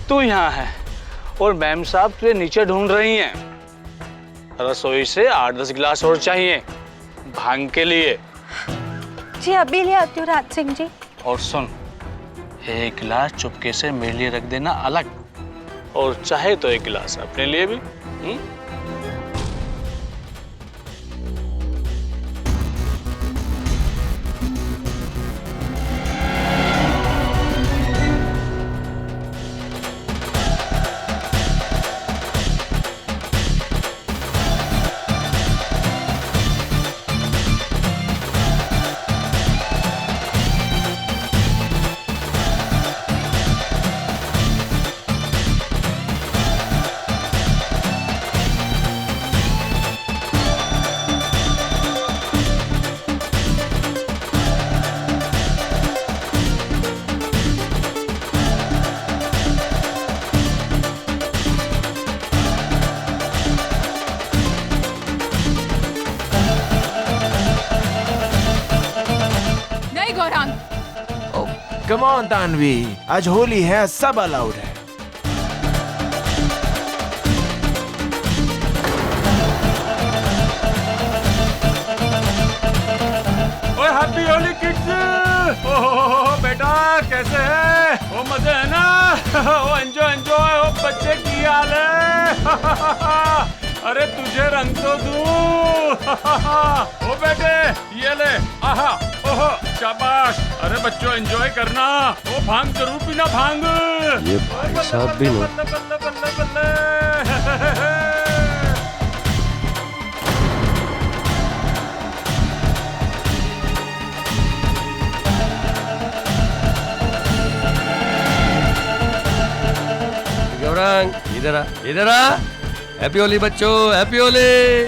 तू यहाँ है और मैम साहब तुझे नीचे ढूंढ रही हैं। रसोई से 8-10 गिलास और चाहिए भांग के लिए। जी अभी ले आती हूँ राज सिंह जी। और सुन, एक गिलास चुपके से मेरे लिए रख देना अलग, और चाहे तो एक गिलास अपने लिए भी। कम ऑन तानवी, आज होली है, सब अलाउड है। ओए हैप्पी होली किड्स। ओहो बेटा कैसे है? ओ मजे है ना? ओ एंजॉय एंजॉय। ओ बच्चे की हाल है? अरे तुझे रंग तो दूं। ओ बेटे ये ले। आहा ओहो शाबाश। अरे बच्चों एंजॉय करना। ओ भांग जरूर पीना भांग। ये भाई साहब भी नहीं। बल्ले बल्ले बल्ले बल्ले। गौरांग इधर आ, इधर आ। हैप्पी होली बच्चों, हैप्पी होली।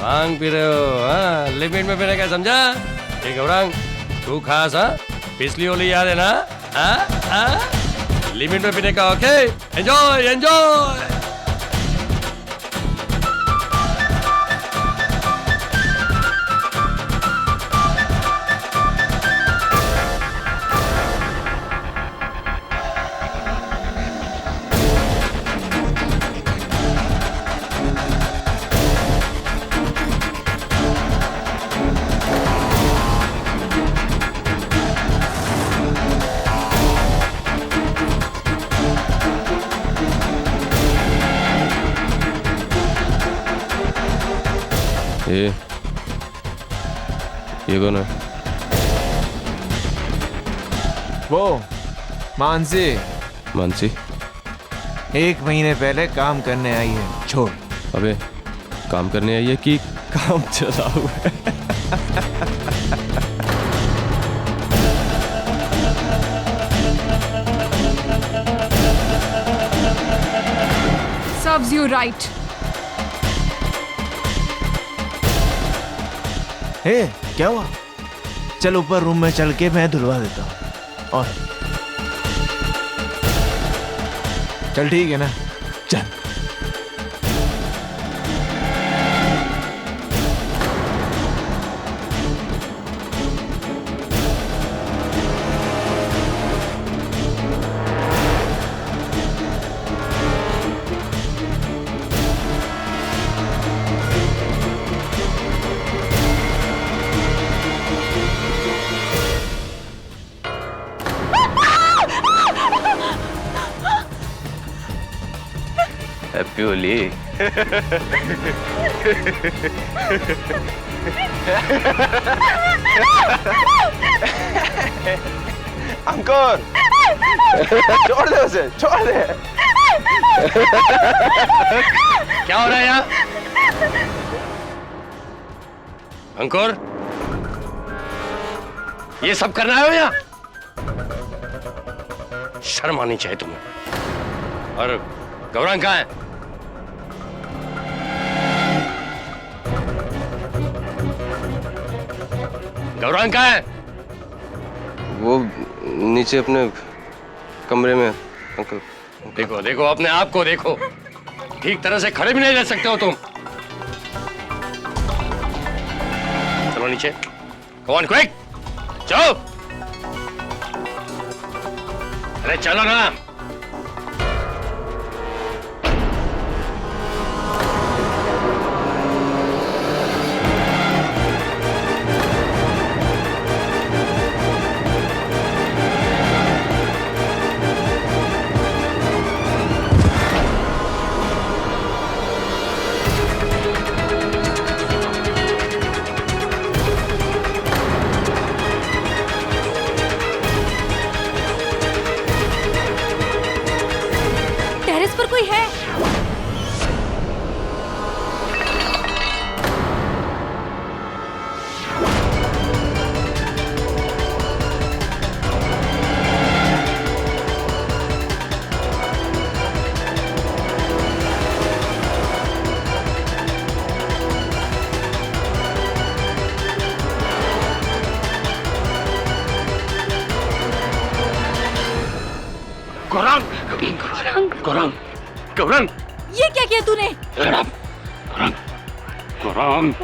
भांग पी रहे हो? हाँ, लिमिट में पीने का समझा? ये गौरांग तू खास, हाँ? पिछली होली याद है ना? हाँ? लिमिट में पीने का। Okay, enjoy enjoy. ये कौन है? वो मानसी। मानसी 1 महीने पहले काम करने आई है। छोड़। अबे काम करने आई है कि काम चला हुआ है? Serves you right. हे क्या हुआ? चल ऊपर रूम में चल के मैं धुलवा देता हूँ। और चल ठीक है ना? चल। हैप्पी होली। अंकुर छोड़ दे उसे, छोड़ दे। क्या हो रहा है यहाँ? अंकुर ये सब करना है यहाँ? शर्म आनी चाहिए तुम्हें। और गौरांग कहाँ है? गौरांग कहाँ है? वो नीचे अपने कमरे में। अंकल देखो देखो अपने आप को देखो, ठीक तरह से खड़े भी नहीं रह सकते हो तुम। चलो नीचे, Come on, quick! चलो। अरे चलो ना। टेरेस पर कोई है। गौरंग, ये क्या किया तूने? गौरंग,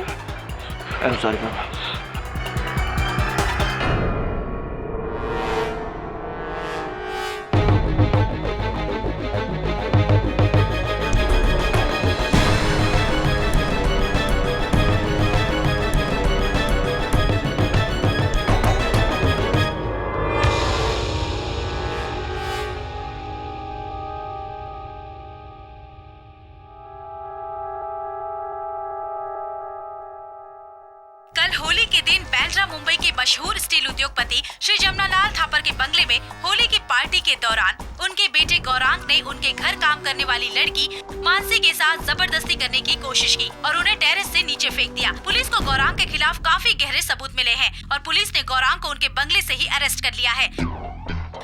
कल होली के दिन बांद्रा मुंबई के मशहूर स्टील उद्योगपति श्री जमनालाल थापर के बंगले में होली की पार्टी के दौरान उनके बेटे गौरांग ने उनके घर काम करने वाली लड़की मानसी के साथ जबरदस्ती करने की कोशिश की और उन्हें टेरेस से नीचे फेंक दिया। पुलिस को गौरांग के खिलाफ काफी गहरे सबूत मिले हैं और पुलिस ने गौरांग को उनके बंगले से ही अरेस्ट कर लिया है।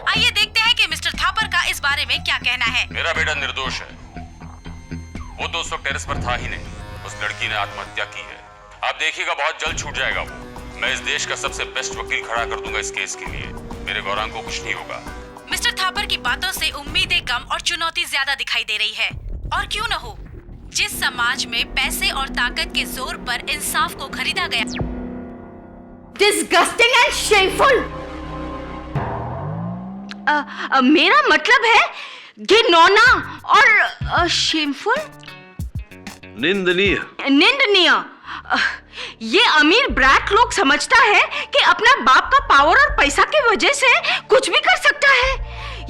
आइए देखते हैं कि मिस्टर थापर का इस बारे में क्या कहना है। मेरा बेटा निर्दोष है। वो तो उस वक्त टेरेस पर था ही नहीं। उस लड़की ने आत्महत्या की है। आप देखिएगा बहुत जल्द छूट जाएगा वो। मैं इस देश का सबसे बेस्ट वकील खड़ा कर दूंगा इस केस के लिए। मेरे गौरांग को कुछ नहीं होगा। मिस्टर थापर की बातों से उम्मीदें कम और चुनौती ज्यादा दिखाई दे रही है। और क्यों न हो, जिस समाज में पैसे और ताकत के जोर पर इंसाफ को खरीदा गया। Disgusting and shameful. मेरा मतलब है घिनौना और shameful, निंदनीय। ये अमीर ब्रैट लोग समझता है कि अपना बाप का पावर और पैसा की वजह से कुछ भी कर सकता है।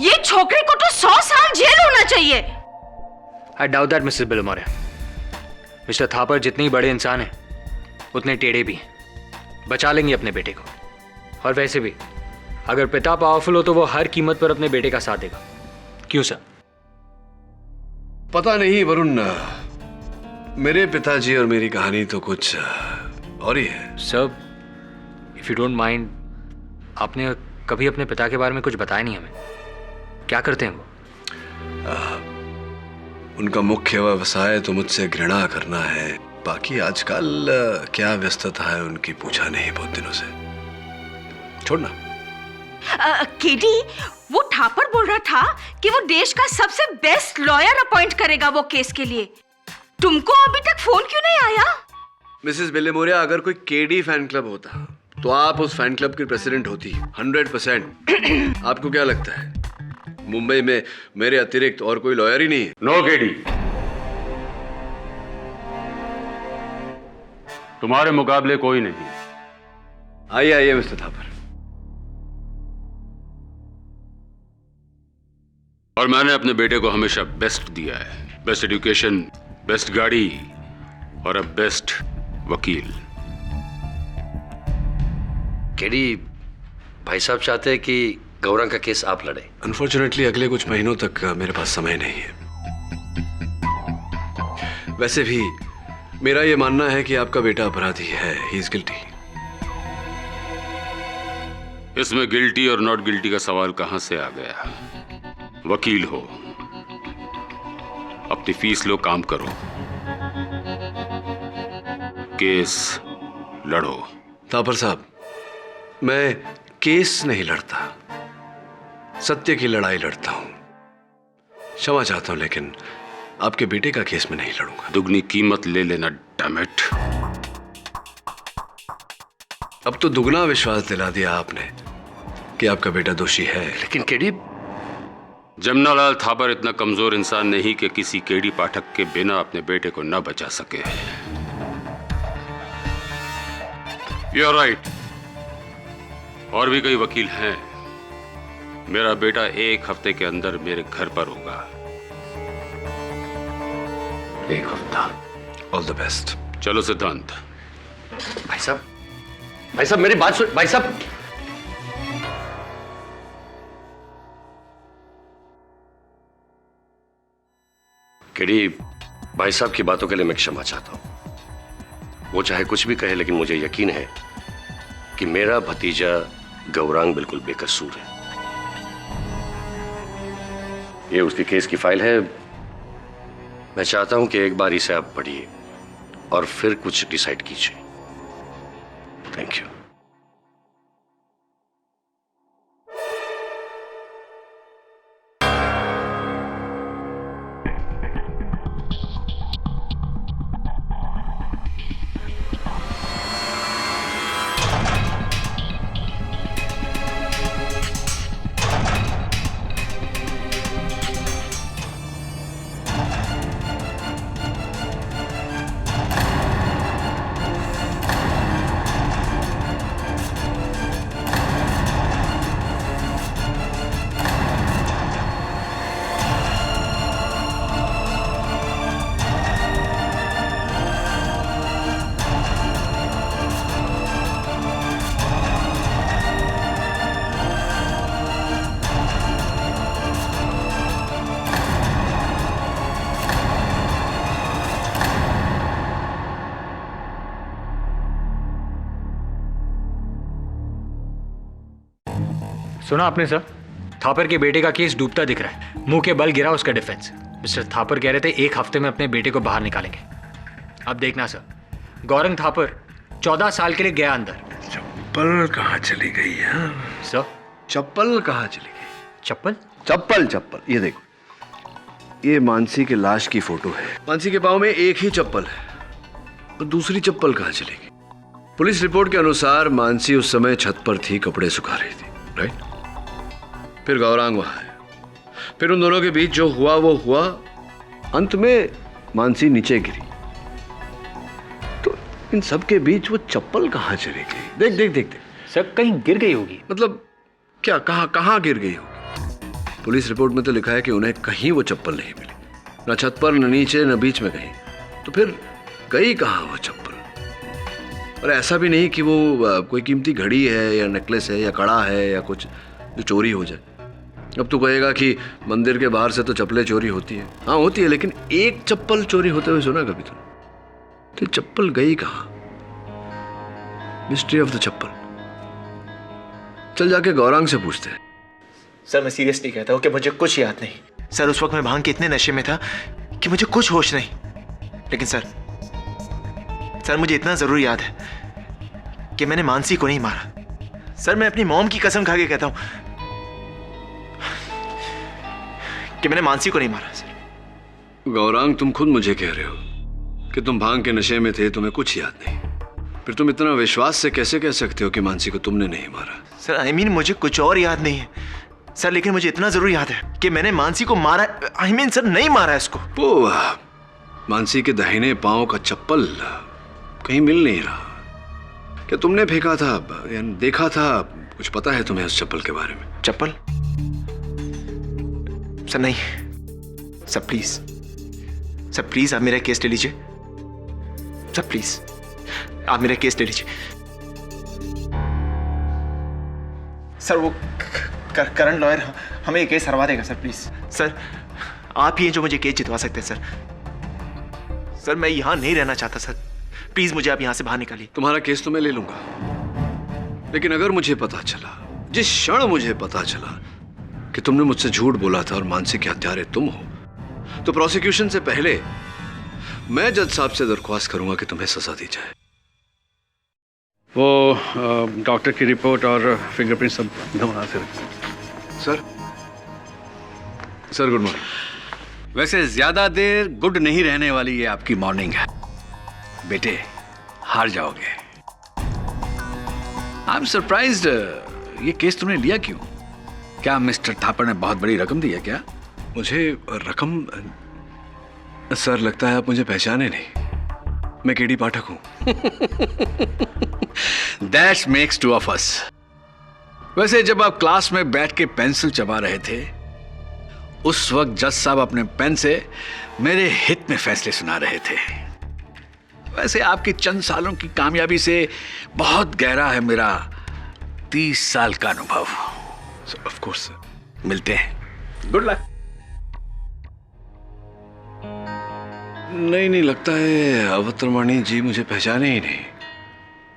ये छोकरी को तो 100 साल जेल होना चाहिए। I doubt that, Mrs Bilimoria. Mr Thapar जितने ही बड़े इंसान हैं, उतने टेढ़े भी हैं। बचा लेंगे अपने बेटे को। और वैसे भी अगर पिता पावरफुल हो तो वो हर कीमत पर अपने बेटे का साथ देगा। क्यों सर? पता नहीं वरुण, मेरे पिताजी और मेरी कहानी तो कुछ और ही है। Sir, if you don't mind, आपने कभी अपने पिता के बारे में कुछ बताया नहीं हमें। क्या करते हैं वो? उनका मुख्य व्यवसाय तो मुझसे घृणा करना है। बाकी आजकल क्या व्यस्तता है उनकी पूछा नहीं बहुत दिनों से। छोड़ना। केडी, वो थापर बोल रहा था कि वो देश का सबसे बेस्ट लॉयर अपॉइंट करेगा वो केस के लिए। तुमको अभी तक फोन क्यों नहीं आया? मिसेस बिलोमोरे, अगर कोई केडी फैन क्लब होता तो आप उस फैन क्लब की प्रेसिडेंट होती 100%। आपको क्या लगता है मुंबई में मेरे अतिरिक्त और कोई लॉयर ही नहीं है? नो केडी, तुम्हारे मुकाबले कोई नहीं। आइए आइए मिस्टर थापर। और मैंने अपने बेटे को हमेशा बेस्ट दिया है। बेस्ट एजुकेशन, बेस्ट गाड़ी और अब बेस्ट वकील। केडी, भाई साहब चाहते हैं कि गौरांग का केस आप लड़े। अनफॉर्चुनेटली अगले कुछ महीनों तक मेरे पास समय नहीं है। वैसे भी मेरा यह मानना है कि आपका बेटा अपराधी है। He is guilty. इसमें गिल्टी और नॉट गिल्टी का सवाल कहां से आ गया? वकील हो, अपनी फीस लो, काम करो, केस लड़ो। थापर साहब, मैं केस नहीं लड़ता, सत्य की लड़ाई लड़ता हूं। क्षमा चाहता हूं, लेकिन आपके बेटे का केस में नहीं लड़ूंगा। दुगनी कीमत ले लेना, डैमेट। अब तो दुगना विश्वास दिला दिया आपने कि आपका बेटा दोषी है। लेकिन केडी, जमनालाल थापर इतना कमजोर इंसान नहीं कि किसी केडी पाठक के बिना अपने बेटे को न बचा सके। You are right. और भी कई वकील हैं। मेरा बेटा 1 हफ्ते के अंदर मेरे घर पर होगा। 1 हफ्ता। All the best. चलो सिद्धांत। भाई साहब मेरी बात सुन। भाई साहब, केडी, भाई साहब की बातों के लिए मैं क्षमा चाहता हूं। वो चाहे कुछ भी कहे, लेकिन मुझे यकीन है कि मेरा भतीजा गौरांग बिल्कुल बेकसूर है। ये उसकी केस की फाइल है। मैं चाहता हूं कि एक बार इसे आप पढ़िए और फिर कुछ डिसाइड कीजिए। Thank you. सुना आपने सर, थापर के बेटे का केस डूबता दिख रहा है। मुंह के बल गिरा उसका डिफेंस। मिस्टर थापर कह रहे थे 1 हफ्ते में अपने बेटे को बाहर निकालेंगे। अब देखना सर, गौरंग थापर 14 साल के लिए गया अंदर। चप्पल कहाँ चली गई है सर? चप्पल कहाँ चली गई? चप्पल चप्पल चप्पल, ये देखो, ये मानसी के लाश की फोटो है। मानसी के पाँव में एक ही चप्पल है, तो दूसरी चप्पल कहाँ चली गई? पुलिस रिपोर्ट के अनुसार मानसी उस समय छत पर थी, कपड़े सुखा रही थी, राइट? फिर गौरांग वहां है, फिर उन दोनों के बीच जो हुआ वो हुआ, अंत में मानसी नीचे गिरी। तो इन सब के बीच वो चप्पल कहाँ चली गई? देख देख देख देख सर, कहीं गिर गई होगी। मतलब क्या, कहाँ कहाँ गिर गई होगी? पुलिस रिपोर्ट में तो लिखा है कि उन्हें कहीं वो चप्पल नहीं मिली, न छत पर, न नीचे, न बीच में कहीं। तो फिर गई कहाँ वो चप्पल? और ऐसा भी नहीं कि वो कोई कीमती घड़ी है या नेकलेस है या कड़ा है या कुछ जो चोरी हो जाए। अब तू कहेगा कि मंदिर के बाहर से तो चप्पलें चोरी होती है। हाँ होती है, लेकिन एक चप्पल चोरी होते हुए सुना कभी तूने? तो चप्पल गई कहाँ? मिस्ट्री ऑफ द चप्पल। चल जाके गौरांग से पूछते हैं। सर मैं सीरियसली कहता हूँ कि मुझे कुछ याद नहीं। सर उस वक्त मैं भांग के इतने नशे में था कि मुझे कुछ होश नहीं। लेकिन सर मुझे इतना जरूर याद है कि मैंने मानसी को नहीं मारा। सर मैं अपनी मॉम की कसम खा के कहता हूं कि मैंने मानसी को नहीं मारा। सर गौरांग, तुम खुद मुझे कह रहे हो कि तुम भांग के नशे में थे, तुम्हें कुछ याद नहीं। फिर तुम इतना विश्वास से कैसे कह सकते हो कि मानसी को तुमने नहीं मारा? सर आई मीन मुझे कुछ और याद नहीं है सर, लेकिन मुझे इतना जरूर याद है कि मैंने मानसी को मारा। आई मीन सर नहीं मारा इसको। वो मानसी के दाहिने पांव का चप्पल कहीं मिल नहीं रहा। क्या तुमने फेंका था या देखा था? कुछ पता है तुम्हें उस चप्पल के बारे में? चप्पल? सर नहीं सर, प्लीज आप मेरा केस ले लीजिए सर, प्लीज आप मेरा केस ले लीजिए सर। वो करंट लॉयर हमें ये केस हरवा देगा सर, प्लीज सर। आप ही हैं जो मुझे केस जितवा सकते हैं सर। मैं यहां नहीं रहना चाहता सर, प्लीज मुझे आप यहां से बाहर निकालिए। तुम्हारा केस तो मैं ले लूंगा, लेकिन अगर मुझे पता चला, जिस क्षण मुझे पता चला कि तुमने मुझसे झूठ बोला था और मानसी के हत्यारे तुम हो, तो प्रोसिक्यूशन से पहले मैं जज साहब से दरख्वास्त करूंगा कि तुम्हें सजा दी जाए। वो डॉक्टर की रिपोर्ट और फिंगरप्रिंट सब नमूना से सर गुड मॉर्निंग। वैसे ज्यादा देर गुड नहीं रहने वाली ये आपकी मॉर्निंग है बेटे, हार जाओगे। आई एम सरप्राइज्ड, ये केस तुमने लिया क्यों? क्या मिस्टर थापर ने बहुत बड़ी रकम दी है क्या? मुझे रकम? सर लगता है आप मुझे पहचाने नहीं, मैं केडी पाठक हूं। That makes two of us. वैसे जब आप क्लास में बैठ के पेंसिल चबा रहे थे, उस वक्त जज साहब अपने पेन से मेरे हित में फैसले सुना रहे थे। वैसे आपकी चंद सालों की कामयाबी से बहुत गहरा है मेरा 30 साल का अनुभव। Of course sir. मिलते हैं। Good luck. नहीं लगता है अवतरमणि जी मुझे पहचाने ही नहीं,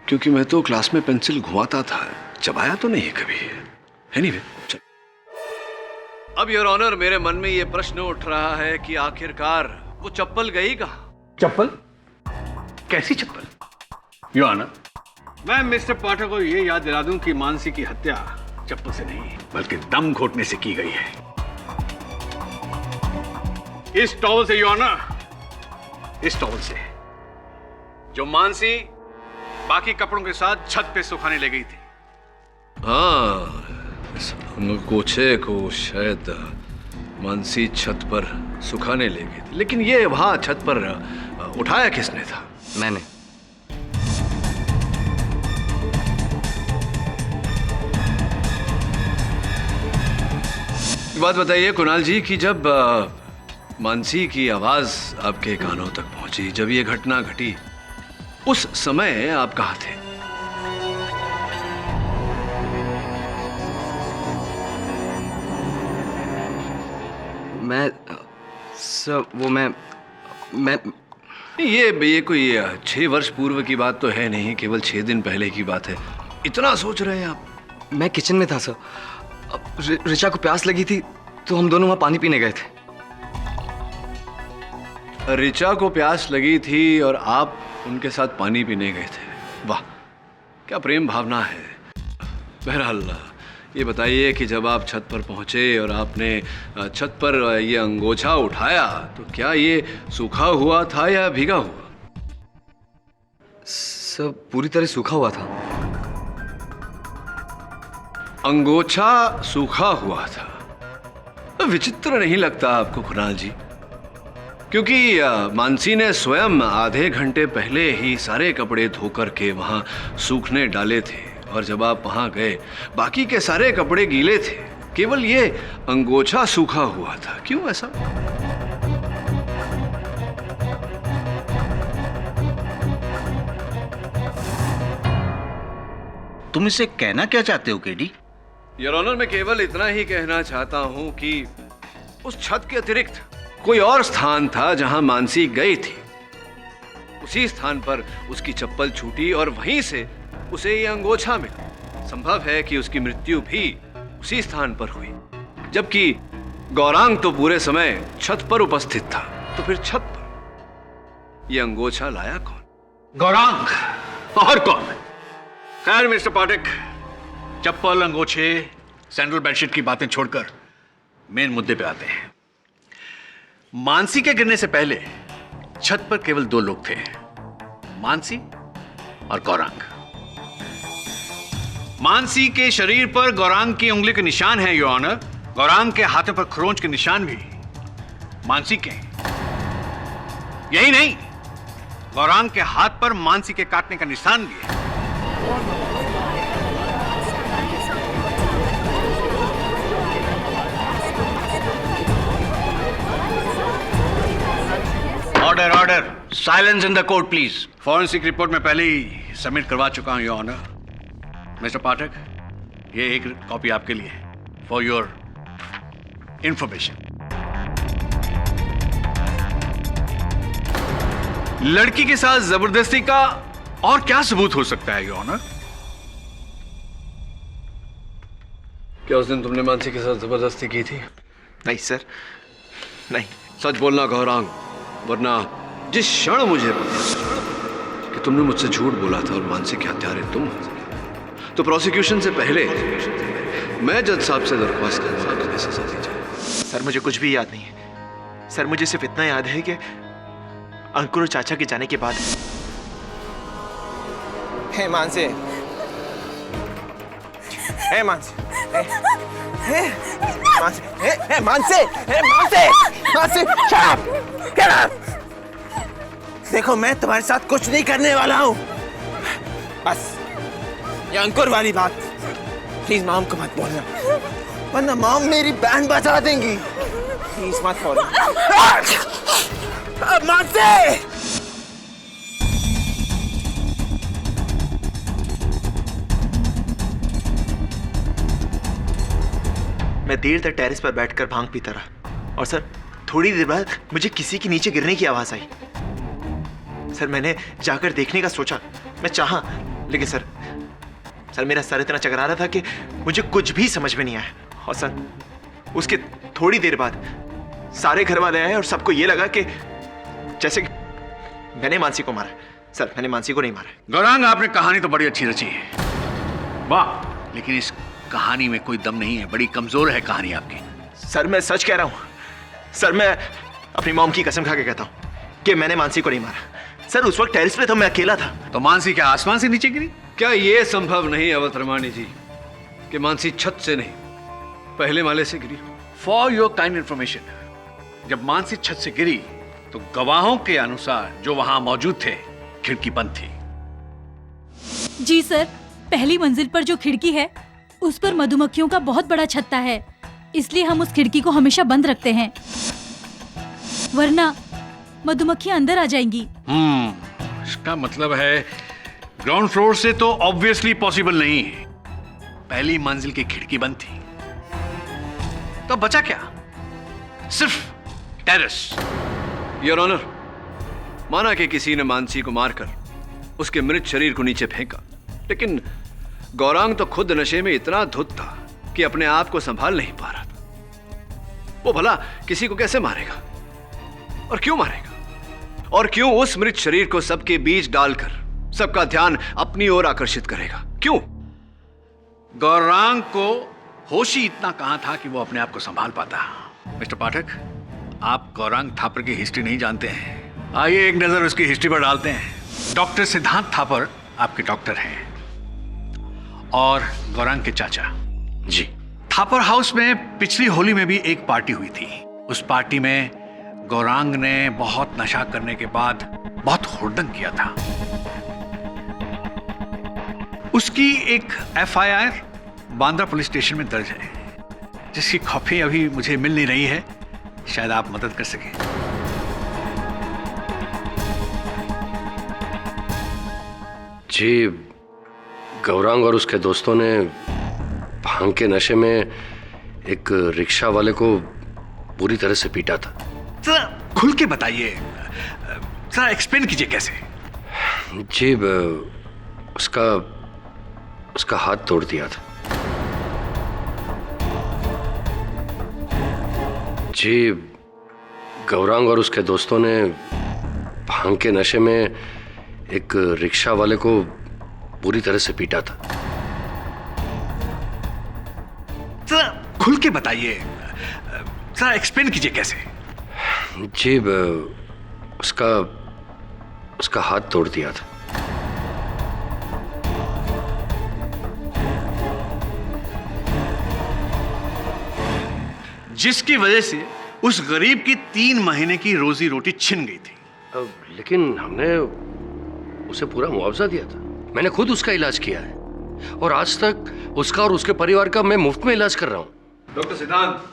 क्योंकि मैं तो क्लास में पेंसिल घुमाता था, चबाया तो नहीं है कभी। एनीवे, चल। अब योर ऑनर, मेरे मन में ये प्रश्न उठ रहा है कि आखिरकार वो चप्पल गई कहाँ? चप्पल? कैसी चप्पल? योर ऑनर, मैं मिस्टर पॉटर को ये याद दिला दूं कि मानसी की हत्या चप्पल से नहीं बल्कि दम घोटने से की गई है। इस टॉवल से योर ऑनर, इस टॉवल से जो मानसी बाकी कपड़ों के साथ छत पे सुखाने ले गई थी। हाँ, अंगोछे को शायद मानसी छत पर सुखाने ले गई थी, लेकिन ये वहां छत पर उठाया किसने था? मैंने। बात बताइए कुणाल जी कि जब मानसी की आवाज आपके कानों तक पहुंची, जब ये घटना घटी, उस समय आप कहाँ थे? मैं सर, वो मैं ये कोई 6 वर्ष पूर्व की बात तो है नहीं, केवल 6 दिन पहले की बात है। इतना सोच रहे हैं आप? मैं किचन में था सर। ऋचा को प्यास लगी थी तो हम दोनों वहां पानी पीने गए थे। ऋचा को प्यास लगी थी और आप उनके साथ पानी पीने गए थे। वाह, क्या प्रेम भावना है। बहरहाल ये बताइए कि जब आप छत पर पहुंचे और आपने छत पर ये अंगोछा उठाया तो क्या ये सूखा हुआ था या भीगा हुआ? सब पूरी तरह सूखा हुआ था। अंगोछा सूखा हुआ था। विचित्र नहीं लगता आपको कुणाल जी? क्योंकि मानसी ने स्वयं आधे घंटे पहले ही सारे कपड़े धोकर के वहां सूखने डाले थे, और जब आप वहां गए बाकी के सारे कपड़े गीले थे, केवल ये अंगोछा सूखा हुआ था। क्यों ऐसा? तुम इसे कहना क्या चाहते हो केडी? योर ऑनर, मैं केवल इतना ही कहना चाहता हूं कि उस छत के अतिरिक्त कोई और स्थान था जहां मानसी गई थी। उसी स्थान पर उसकी चप्पल छूटी और वहीं से उसे ये अंगोछा मिला। संभव है कि उसकी मृत्यु भी उसी स्थान पर हुई, जबकि गौरांग तो पूरे समय छत पर उपस्थित था। तो फिर छत पर ये अंगोछा लाया कौन? गौरांग और कौन? खैर मिस्टर पाठक, चप्पल, अंगोछे, सैंडल, बेडशीट की बातें छोड़कर मेन मुद्दे पे आते हैं। मानसी के गिरने से पहले छत पर केवल 2 लोग थे, मानसी और गौरांग। मानसी के शरीर पर गौरांग की उंगली के निशान हैं योर ऑनर। गौरांग के हाथों पर खरोंच के निशान भी मानसी के हैं। यही नहीं, गौरांग के हाथ पर मानसी के काटने का निशान भी है। Order, order, silence in the court please. Forensic report में पहले ही सबमिट करवा चुका हूं योर ऑनर। मिस्टर पाठक, ये एक कॉपी आपके लिए, फॉर योर इंफॉर्मेशन। लड़की के साथ जबरदस्ती का और क्या सबूत हो सकता है योर ऑनर? क्या उस दिन तुमने मानसी के साथ जबरदस्ती की थी? नहीं सर, नहीं। सच बोलना गौरांग, वरना जिस क्षण मुझे पता कि तुमने मुझसे झूठ बोला था और मानसी के हत्यारे तुम हो, तो प्रोसिक्यूशन से पहले मैं जज साहब से दरख्वास्त करूंगा कि तुम्हें सजा दी जाए। सर मुझे कुछ भी याद नहीं है। सर मुझे सिर्फ इतना याद है कि अंकुर और चाचा के जाने के बाद हे मानसी, हे मानसी, हे मानसी, हे मानसी, हे Mansi, Mansi, shut up, get up। देखो मैं तुम्हारे साथ कुछ नहीं करने वाला हूँ। बस ये अंकुर वाली बात प्लीज मॉम को मत बोलना, वरना मॉम मेरी बैंड बजा देंगी। प्लीज मत बोलना। मानसी, मैं देर तक टेरेस पर बैठकर भांग पीता रहा, और सर थोड़ी देर बाद मुझे किसी के नीचे गिरने की आवाज आई। सर मैंने जाकर देखने का सोचा, मैं चाहा, लेकिन सर मेरा सर इतना चकरा रहा था कि मुझे कुछ भी समझ में नहीं आया। और सर उसके थोड़ी देर बाद सारे घर वाले आए और सबको ये लगा कि जैसे कि मैंने मानसी को मारा। सर मैंने मानसी को नहीं मारा। गौरांग, आपने कहानी तो बड़ी अच्छी रची है, वाह, लेकिन इस कहानी में कोई दम नहीं है, बड़ी कमजोर है कहानी आपकी। सर मैं सच कह रहा हूं, सर मैं अपनी मॉम की कसम खा के कहता हूं कि मैंने मानसी को नहीं मारा। सर उस वक्त टेरेस पे तो मैं अकेला था। तो मानसी क्या आसमान से नीचे गिरी? क्या यह संभव नहीं अवतरमानी जी कि मानसी छत से नहीं पहले माले से गिरी? फॉर योर काइंड इंफॉर्मेशन, जब मानसी छत से गिरी तो गवाहों के अनुसार जो वहां मौजूद थे, खिड़की बंद थी। जी सर, पहली मंजिल पर जो खिड़की है उस पर मधुमक्खियों का बहुत बड़ा छत्ता है, इसलिए हम उस खिड़की को हमेशा बंद रखते हैं, वरना मधुमक्खियां अंदर आ जाएंगी। इसका मतलब है ग्राउंड फ्लोर से तो ऑब्वियसली पॉसिबल नहीं है, पहली मंजिल की खिड़की बंद थी, तो बचा क्या? सिर्फ टेरेस। योर ऑनर, माना कि किसी ने मानसी को मारकर उसके मृत शरीर को नीचे फेंका, लेकिन गौरांग तो खुद नशे में इतना धुत था कि अपने आप को संभाल नहीं पा रहा था। वो भला किसी को कैसे मारेगा और क्यों मारेगा? और क्यों उस मृत शरीर को सबके बीच डालकर सबका ध्यान अपनी ओर आकर्षित करेगा? क्यों? गौरांग को होश ही इतना कहां था कि वो अपने आप को संभाल पाता। मिस्टर पाठक, आप गौरांग थापर की हिस्ट्री नहीं जानते हैं, आइए एक नजर उसकी हिस्ट्री पर डालते हैं। डॉक्टर सिद्धांत थापर आपके डॉक्टर हैं और गौरांग के चाचा। जी। थापर हाउस में पिछली होली में भी एक पार्टी हुई थी। उस पार्टी में गौरांग ने बहुत नशा करने के बाद बहुत हुड़दंग किया था। उसकी एक एफआईआर बांद्रा पुलिस स्टेशन में दर्ज है, जिसकी कॉपी अभी मुझे मिल नहीं रही है, शायद आप मदद कर सकें। जी, गौरांग और उसके दोस्तों ने भांग के नशे में एक रिक्शा वाले को बुरी तरह से पीटा था। जरा खुल के बताइए, जरा एक्सप्लेन कीजिए कैसे। जी, उसका हाथ तोड़ दिया था। जी, गौरांग और उसके दोस्तों ने भांग के नशे में एक रिक्शा वाले को बुरी तरह से पीटा था। जरा खुल के बताइए, जरा एक्सप्लेन कीजिए कैसे। जी, उसका हाथ तोड़ दिया था। जिसकी वजह से उस गरीब की 3 महीने की रोजी रोटी छिन गई थी। लेकिन हमने उसे पूरा मुआवजा दिया था, मैंने खुद उसका इलाज किया है और आज तक उसका और उसके परिवार का मैं मुफ्त में इलाज कर रहा हूं। डॉक्टर सिद्धांत,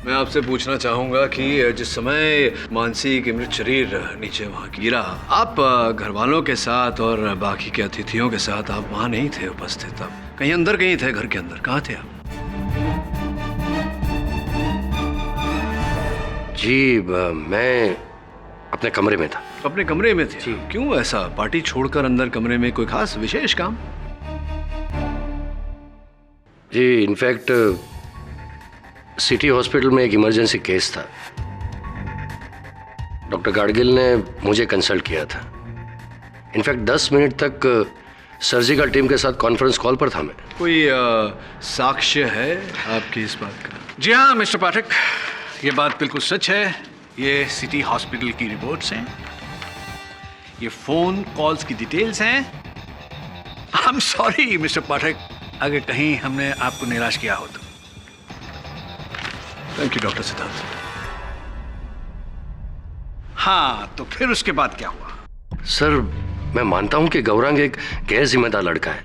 मैं आपसे पूछना चाहूंगा कि जिस समय मानसी के मृत शरीर नीचे वहां गिरा, आप घर वालों के साथ और बाकी के अतिथियों के साथ आप वहां नहीं थे उपस्थित? आप कहीं अंदर कहीं थे, घर के अंदर कहाँ थे आप? जी, मैं अपने कमरे में था। अपने कमरे में थे? क्यों ऐसा? पार्टी छोड़कर अंदर कमरे में कोई खास विशेष काम? जी, इनफैक्ट सिटी हॉस्पिटल में एक इमरजेंसी केस था। डॉक्टर गाडगिल ने मुझे कंसल्ट किया था। इनफैक्ट 10 मिनट तक सर्जिकल टीम के साथ कॉन्फ्रेंस कॉल पर था मैं। कोई साक्ष्य है आपकी इस बात का? जी हाँ मिस्टर पाठक, ये बात बिल्कुल सच है। ये सिटी हॉस्पिटल की रिपोर्ट्स हैं, ये फोन कॉल्स की डिटेल्स हैं। आई एम सॉरी मिस्टर पाठक, अगर कहीं हमने आपको निराश किया हो तो। थैंक यू डॉक्टर सिद्धांत। हाँ, तो फिर उसके बाद क्या हुआ? सर, मैं मानता हूं कि गौरांग एक गैर जिम्मेदार लड़का है,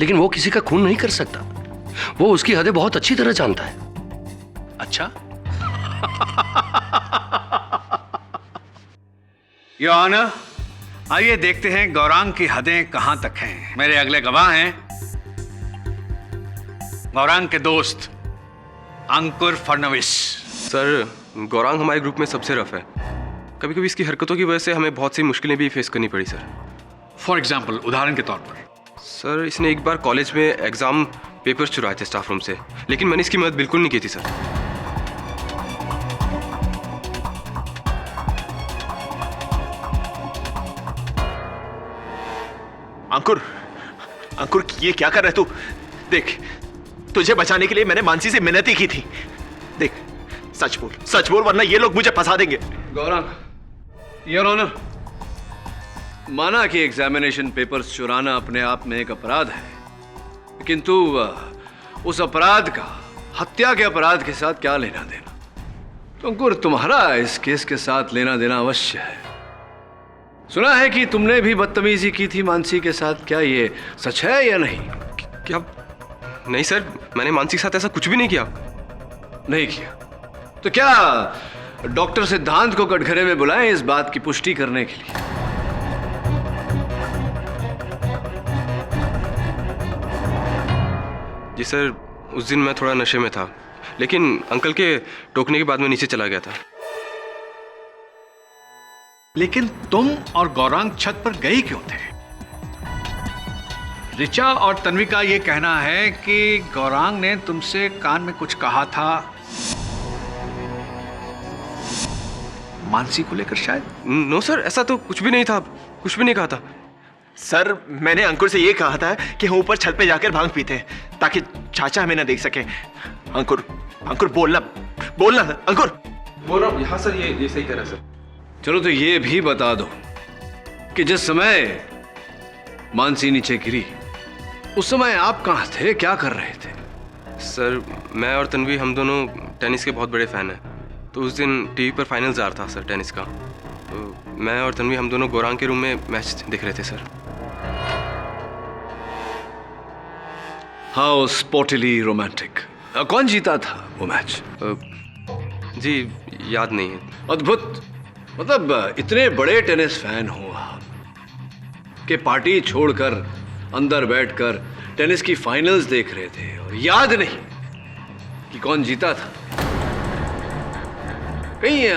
लेकिन वो किसी का खून नहीं कर सकता। वो उसकी हदें बहुत अच्छी तरह जानता है। अच्छा? योर ऑनर, आइए देखते हैं गौरांग की हदें कहां तक हैं। मेरे अगले गवाह हैं गौरांग के दोस्त अंकुर फडणवीस। सर, गौरांग हमारे ग्रुप में सबसे रफ है। कभी कभी इसकी हरकतों की वजह से हमें बहुत सी मुश्किलें भी फेस करनी पड़ी सर। फॉर एग्जाम्पल, उदाहरण के तौर पर? सर इसने एक बार कॉलेज में एग्जाम पेपर्स चुराए थे स्टाफ रूम से, लेकिन मैंने इसकी मदद बिल्कुल नहीं की थी सर। अंकुर, अंकुर ये क्या कर रहे तू? देख, तुझे बचाने के लिए मैंने मानसी से मिन्नत ही की थी। देख, सच बोल वरना ये लोग मुझे फंसा देंगे। गौरांग, योर ऑनर, माना कि एग्जामिनेशन पेपर्स चुराना अपने आप में एक अपराध है, किंतु उस अपराध का हत्या के अपराध के साथ क्या लेना देना? तो अंकुर, तुम्हारा इस केस के साथ लेना देना अवश्य है। सुना है कि तुमने भी बदतमीजी की थी मानसी के साथ, क्या ये सच है या नहीं? क्या? नहीं सर, मैंने मानसी के साथ ऐसा कुछ भी नहीं किया। नहीं किया तो क्या डॉक्टर सिद्धांत को कटघरे में बुलाएं इस बात की पुष्टि करने के लिए? जी सर, उस दिन मैं थोड़ा नशे में था, लेकिन अंकल के टोकने के बाद मैं नीचे चला गया था। लेकिन तुम और गौरांग छत पर गए क्यों थे? ऋचा और तन्वी का यह कहना है कि गौरांग ने तुमसे कान में कुछ कहा था, मानसी को लेकर शायद। नो सर, ऐसा तो कुछ भी नहीं था, कुछ भी नहीं कहा था। सर, मैंने अंकुर से ये कहा था कि हम ऊपर छत पे जाकर भांग पीते हैं ताकि चाचा हमें ना देख सके। अंकुर बोलना अंकुर। बोल रहा हूँ। हाँ सर, ये सही कह रहा है सर। चलो तो ये भी बता दो कि जिस समय मानसी नीचे गिरी उस समय आप कहाँ थे, क्या कर रहे थे? सर, मैं और तन्वी हम दोनों टेनिस के बहुत बड़े फैन हैं, तो उस दिन टीवी पर फाइनल्स आ रहा था सर टेनिस का, तो मैं और तन्वी हम दोनों गौरांग के रूम में मैच देख रहे थे सर। How स्पोर्टिली romantic. कौन जीता था वो मैच? जी याद नहीं है। अद्भुत। मतलब इतने बड़े टेनिस फैन हो आप कि पार्टी छोड़कर अंदर बैठकर टेनिस की फाइनल्स देख रहे थे और याद नहीं कि कौन जीता था? कहीं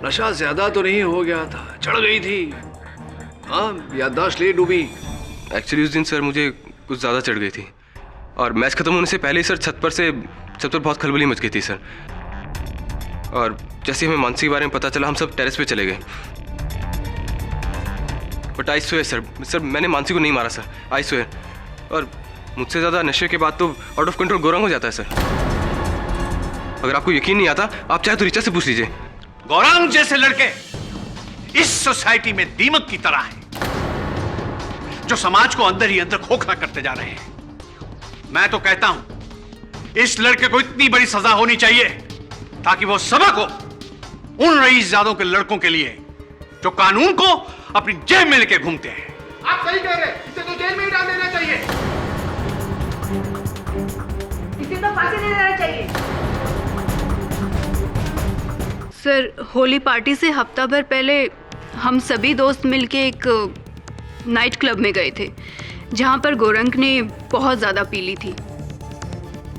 नशा ज्यादा तो नहीं हो गया था, चढ़ गई थी? हाँ, याददाश्त ले डूबी? एक्चुअली उस दिन सर मुझे कुछ ज़्यादा चढ़ गई थी और मैच खत्म होने से पहले ही सर छत पर बहुत खलबली मच गई थी सर। और जैसे हमें मानसी के बारे में पता चला, हम सब टेरेस पे चले गए। बट आई स्वेयर सर, मैंने मानसी को नहीं मारा सर, आई स्वेयर। और मुझसे ज़्यादा नशे के बाद तो आउट ऑफ कंट्रोल गौरांग हो जाता है सर। अगर आपको यकीन नहीं आता, आप चाहे तो ऋचा से पूछ लीजिए। गौरांग जैसे लड़के इस सोसाइटी में दीमक की तरह हैं, जो समाज को अंदर ही अंदर खोखला करते जा रहे हैं। मैं तो कहता हूं इस लड़के को इतनी बड़ी सजा होनी चाहिए ताकि वो सबक हो उन रईसजादों के लड़कों के लिए जो कानून को अपनी जेब में लेके घूमते हैं। आप सही कह रहे हैं, इसे तो जेल में ही डाल देना चाहिए। इसे तो फांसी दे देना चाहिए। सर, होली पार्टी से हफ्ता भर पहले हम सभी दोस्त मिलके एक नाइट क्लब में गए थे जहां पर गौरंग ने बहुत ज्यादा पी ली थी।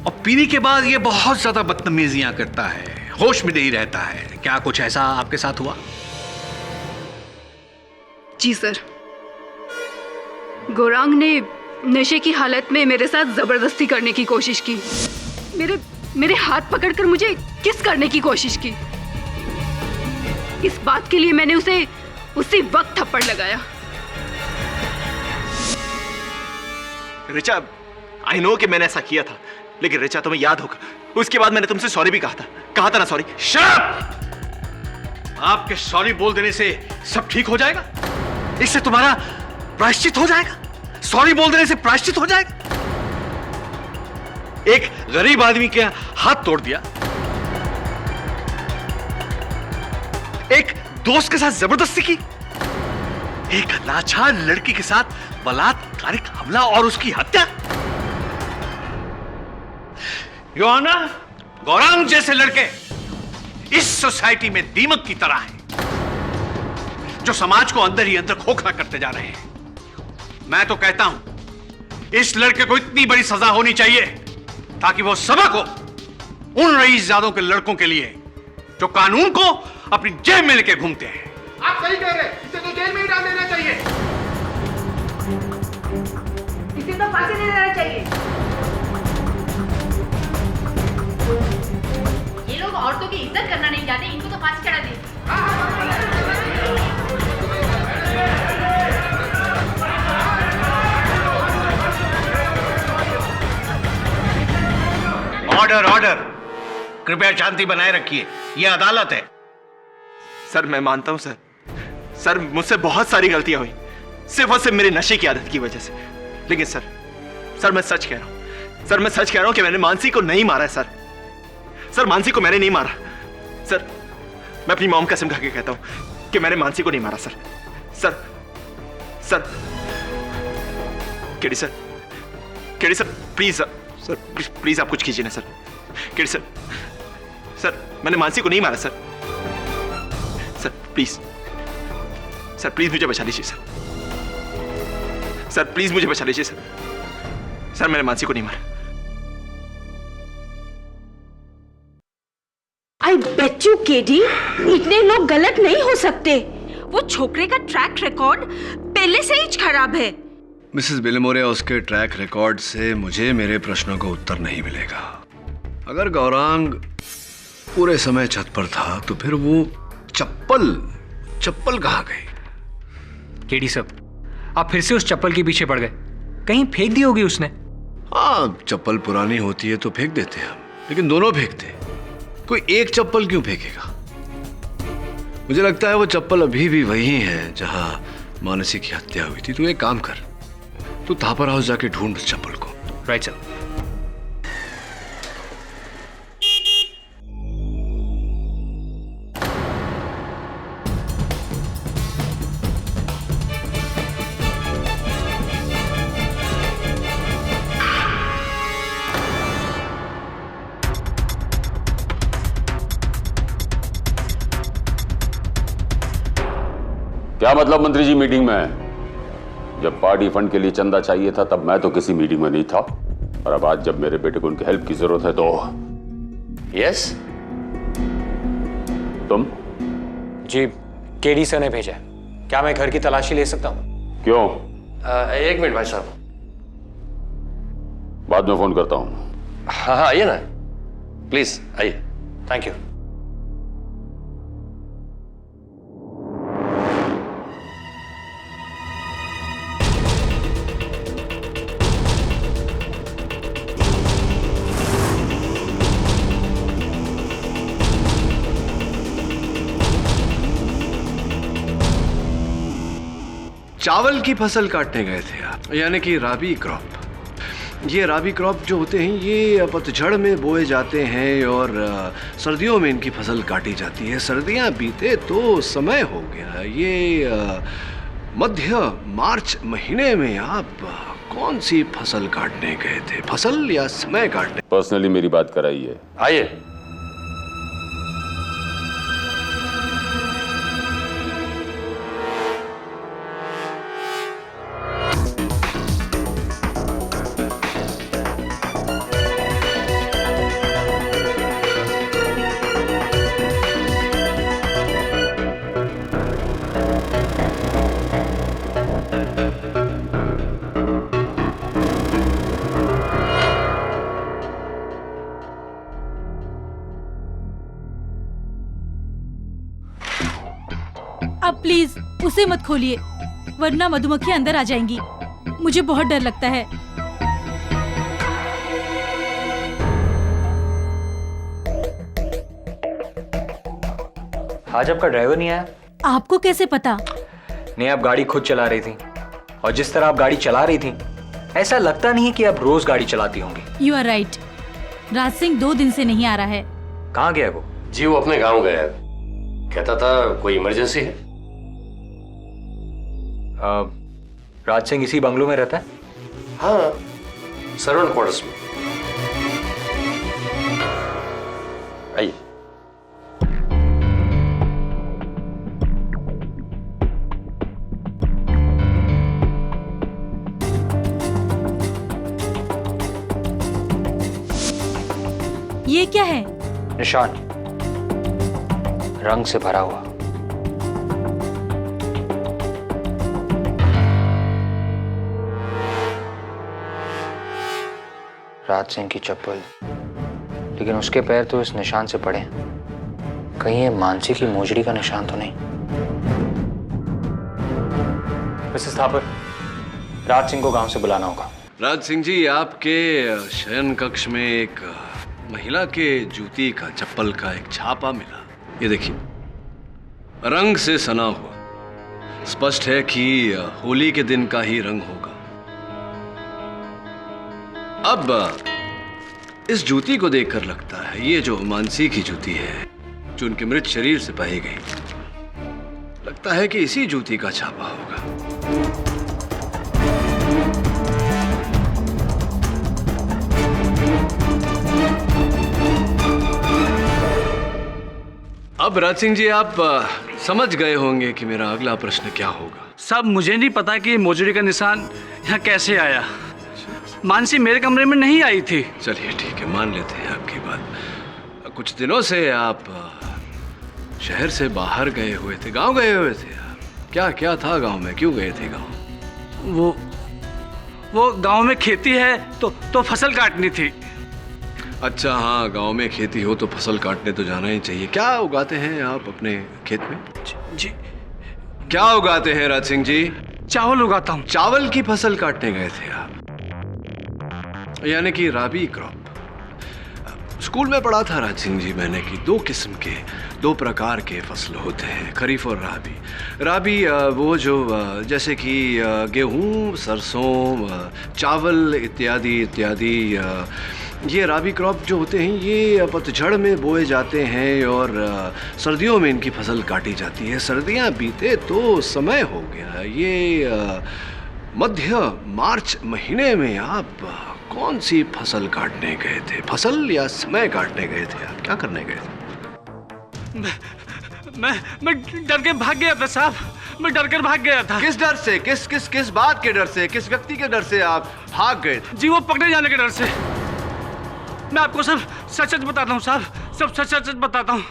और पीने के बाद ये बहुत ज्यादा बदतमीजियां करता है, होश में नहीं रहता है। क्या कुछ ऐसा आपके साथ हुआ? जी सर, गौरांग ने नशे की हालत में मेरे साथ जबरदस्ती करने की कोशिश की। मेरे हाथ पकड़कर मुझे किस करने की कोशिश की। इस बात के लिए मैंने उसे उसी वक्त थप्पड़ लगाया। ऋचा, आई नो कि मैंने ऐसा किया था, लेकिन ऋचा तुम्हें याद होगा उसके बाद मैंने तुमसे सॉरी भी कहा था ना? सॉरी। शट! आपके सॉरी बोल देने से सब ठीक हो जाएगा? इससे तुम्हारा प्रायश्चित हो जाएगा? सॉरी बोल देने से प्रायश्चित हो जाएगा? एक गरीब आदमी के हाथ तोड़ दिया, एक दोस्त के साथ जबरदस्ती की, एक लाचार लड़की के साथ बलात्कारिक हमला और उसकी हत्या। योर ऑनर, गौरांग जैसे लड़के इस सोसाइटी में दीमक की तरह हैं, जो समाज को अंदर ही अंदर खोखला करते जा रहे हैं। मैं तो कहता हूं इस लड़के को इतनी बड़ी सजा होनी चाहिए ताकि वो सबक हो उन रईसजादों के लड़कों के लिए जो कानून को अपनी जेब में लेके घूमते हैं। आप सही कह रहे हैं, इसे तो जेल में ही डाल देना चाहिए। इसे तो फांसी दे देना चाहिए। ये लोग औरतों की इज्जत करना नहीं जानते, इनको तो फांसी चढ़ा दे। ऑर्डर ऑर्डर, कृपया शांति बनाए रखिए, यह अदालत है। सर मैं मानता हूं सर मुझसे बहुत सारी गलतियां हुई, सिर्फ और सिर्फ मेरे नशे की आदत की वजह से। लेकिन सर मैं सच कह रहा हूं, सर मैं सच कह रहा हूं कि मैंने मानसी को नहीं मारा है सर मानसी को मैंने नहीं मारा। सर मैं अपनी मॉम कसम खा के कहता हूं कि मैंने मानसी को नहीं मारा sir KD sir please sir please आप कुछ कीजिए ना सर। केडी सर मैंने मानसी को नहीं मारा सर प्लीज मुझे बचा लीजिए सर प्लीज मुझे बचा लीजिए सर मैंने मानसी को नहीं मारा। आई बेट यू केडी, इतने लोग गलत नहीं हो सकते। वो छोकरे का ट्रैक रिकॉर्ड पहले से ही खराब है। मिसेस बिलेमोरिया, उसके ट्रैक रिकॉर्ड से मुझे मेरे प्रश्नों का उत्तर नहीं मिलेगा। अगर गौरांग पूरे समय छत पर था तो फिर वो चप्पल कहाँ गई? केडी साहब, आप फिर से उस चप्पल के पीछे पड़ गए। कहीं फेंक दी होगी उसने। हाँ, चप्पल पुरानी होती है तो फेंक देते हैं हम, लेकिन दोनों फेंकते। कोई एक चप्पल क्यों फेंकेगा? मुझे लगता है वो चप्पल अभी भी वही है जहां मानसी की हत्या हुई थी। तू एक काम कर, तू थापर हाउस जाके ढूंढ उस चप्पल को। Right sir. क्या मतलब मंत्री जी मीटिंग में? जब पार्टी फंड के लिए चंदा चाहिए था तब मैं तो किसी मीटिंग में नहीं था, और अब आज जब मेरे बेटे को उनकी हेल्प की जरूरत है तो यस तुम? जी, केडी सर ने भेजा है। क्या मैं घर की तलाशी ले सकता हूँ? क्यों? एक मिनट भाई साहब, बाद में फोन करता हूँ। हाँ आइए ना, प्लीज आइए। Thank you. चावल की फसल काटने गए थे आप, यानी कि राबी क्रॉप। ये राबी क्रॉप जो होते हैं ये पतझड़ में बोए जाते हैं और सर्दियों में इनकी फसल काटी जाती है। सर्दियां बीते तो समय हो गया। ये मध्य मार्च महीने में आप कौन सी फसल काटने गए थे? फसल या समय काटने? पर्सनली मेरी बात कराइए। आइए। अब प्लीज उसे मत खोलिए, वरना मधुमक्खी अंदर आ जाएंगी। मुझे बहुत डर लगता है। आज आपका ड्राइवर नहीं आया? आपको कैसे पता? नहीं, आप गाड़ी खुद चला रही थी, और जिस तरह आप गाड़ी चला रही थी ऐसा लगता नहीं है कि आप रोज गाड़ी चलाती होंगी। You are right. Raj Singh 2 दिन से नहीं आ रहा है। कहाँ गया वो? जी वो अपने गांव गया है, कहता था कोई इमरजेंसी है। राज सिंह इसी बंगलो में रहता है? हाँ, सर्वेंट क्वार्टर्स में। आइए। ये क्या है? निशान। रंग से भरा हुआ। राज सिंह की चप्पल, लेकिन उसके पैर तो इस निशान से पड़े हैं। कहीं ये मानसी की मोजड़ी का निशान तो नहीं? मिसेस थापर, राज सिंह को गांव से बुलाना होगा। राज सिंह जी, आपके शयन कक्ष में एक महिला के जूती का, चप्पल का एक छापा मिला। ये देखिए, रंग से सना हुआ। स्पष्ट है कि होली के दिन का ही रंग होगा। अब इस जूती को देखकर लगता है ये जो मानसी की जूती है, जो उनके मृत शरीर से पाई गई, लगता है कि इसी जूती का छापा होगा। अब राज सिंह जी, आप समझ गए होंगे कि मेरा अगला प्रश्न क्या होगा। साहब, मुझे नहीं पता कि मोजड़ी का निशान यहाँ कैसे आया। मानसी मेरे कमरे में नहीं आई थी। चलिए ठीक है, मान लेते हैं आपकी बात। कुछ दिनों से आप शहर से बाहर गए हुए थे, गांव गए हुए थे। क्या क्या था गांव में, क्यों गए थे गांव? वो गांव में खेती है तो फसल काटनी थी। अच्छा, हाँ, गांव में खेती हो तो फसल काटने तो जाना ही चाहिए। क्या उगाते हैं आप अपने खेत में? जी। क्या उगाते हैं राज सिंह जी? चावल उगाता हूँ। चावल की फसल काटने गए थे आप, यानी कि राबी क्रॉप। स्कूल में पढ़ा था राज सिंह जी मैंने कि दो प्रकार के फसल होते हैं, खरीफ और राबी। राबी वो जो जैसे कि गेहूं, सरसों, चावल इत्यादि इत्यादि। ये राबी क्रॉप जो होते हैं ये पतझड़ में बोए जाते हैं और सर्दियों में इनकी फसल काटी जाती है। सर्दियां बीते तो समय हो गया। ये मध्य मार्च महीने में आप कौन सी फसल काटने गए थे? फसल या समय काटने गए थे? आप क्या करने गए थे? मैं डर के भाग गया था साहब। मैं डर कर भाग गया था। किस डर से? किस बात के डर से? किस व्यक्ति के डर से आप भाग गए थे? जी, वो पकड़े जाने के डर से। मैं आपको सब सच सच बताता हूँ साहब, सब सच सच बताता हूँ।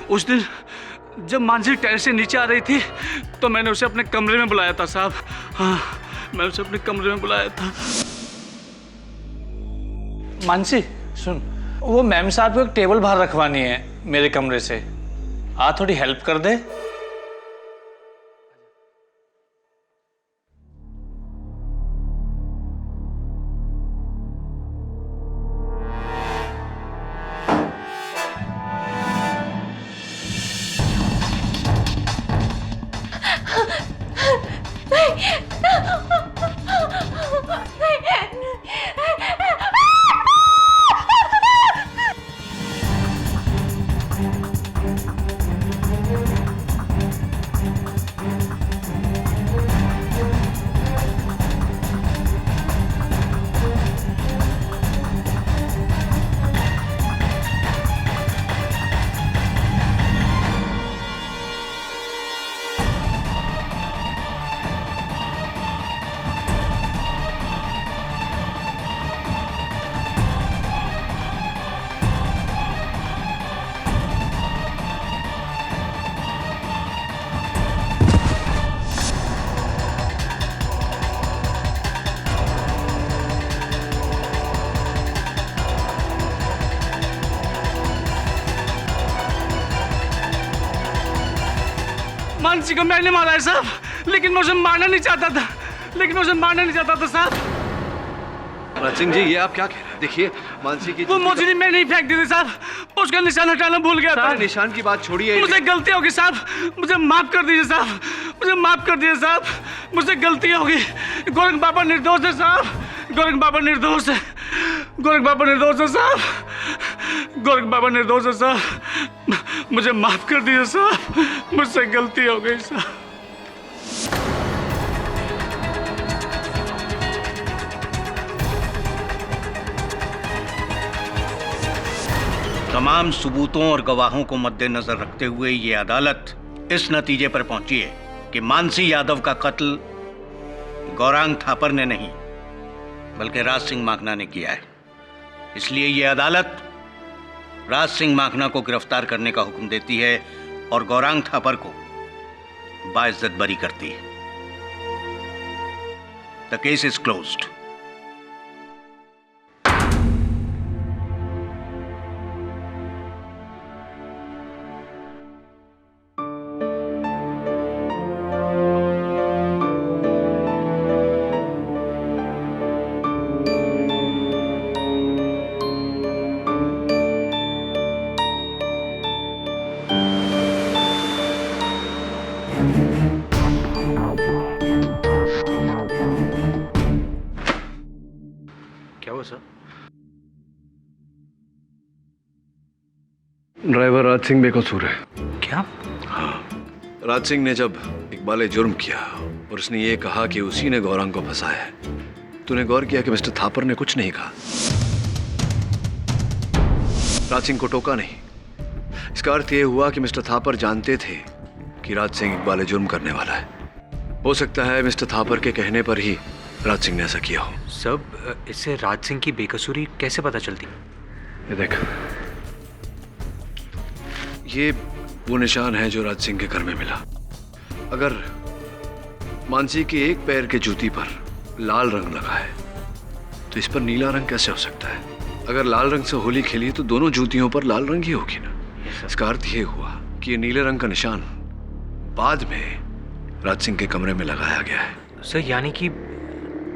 उस दिन जब मानसी टैरेस से नीचे आ रही थी तो मैंने उसे अपने कमरे में बुलाया था साहब। हाँ, मैं उसे अपने कमरे में बुलाया था। मानसी सुन, वो मैम साहब को एक टेबल बाहर रखवानी है मेरे कमरे से। आ, थोड़ी हेल्प कर दे। मानसी को मैंने मारा है साहब, लेकिन मैं उसे मारना नहीं चाहता था। साहब राज सिंह जी, ये आप क्या कह रहे हैं? देखिए, मानसी की वो मोजड़ी मैं नहीं फेंक दी थी साहब, उसका निशान हटाना भूल गया था। निशान की बात छोड़िए, मुझे गलती होगी साहब, मुझे माफ कर दीजिए साहब, मुझसे गलती होगी। गोरख बाबा निर्दोष है साहब, गोरख बाबा निर्दोष है साहब, मुझे माफ कर दीजिए साहब, मुझसे गलती हो गई साहब। तमाम सबूतों और गवाहों को मद्देनजर रखते हुए ये अदालत इस नतीजे पर पहुंची है कि मानसी यादव का कत्ल गौरांग थापर ने नहीं बल्कि राज सिंह माखना ने किया है। इसलिए ये अदालत राज सिंह माखना को गिरफ्तार करने का हुक्म देती है और गौरांग थापर को बाइज्जत बरी करती है। The case is closed. Driver Raj Singh बेकसूर है। क्या? हाँ, राज सिंह ने जब इकबाल जुर्म किया और उसने ये कहा कि उसी ने गौरांग को फंसाया है, तूने गौर किया कि मिस्टर थापर ने कुछ नहीं कहा, राज सिंह को टोका नहीं। इसका अर्थ ये हुआ कि मिस्टर थापर जानते थे कि राज सिंह इकबाल जुर्म करने वाला है। हो सकता है मिस्टर थापर के कहने पर ही राज सिंह ने ऐसा किया हो। सब इससे राज सिंह की बेकसूरी कैसे पता चलती? ये देख, ये वो निशान है जो राज सिंह के घर में मिला। अगर मानसी के एक पैर के जूती पर लाल रंग लगा है तो इस पर नीला रंग कैसे हो सकता है? अगर लाल रंग से होली खेली तो दोनों जूतियों पर लाल रंग ही होगी ना। इसका अर्थ ये हुआ कि ये नीले रंग का निशान बाद में राज सिंह के कमरे में लगाया गया है। सर, यानी कि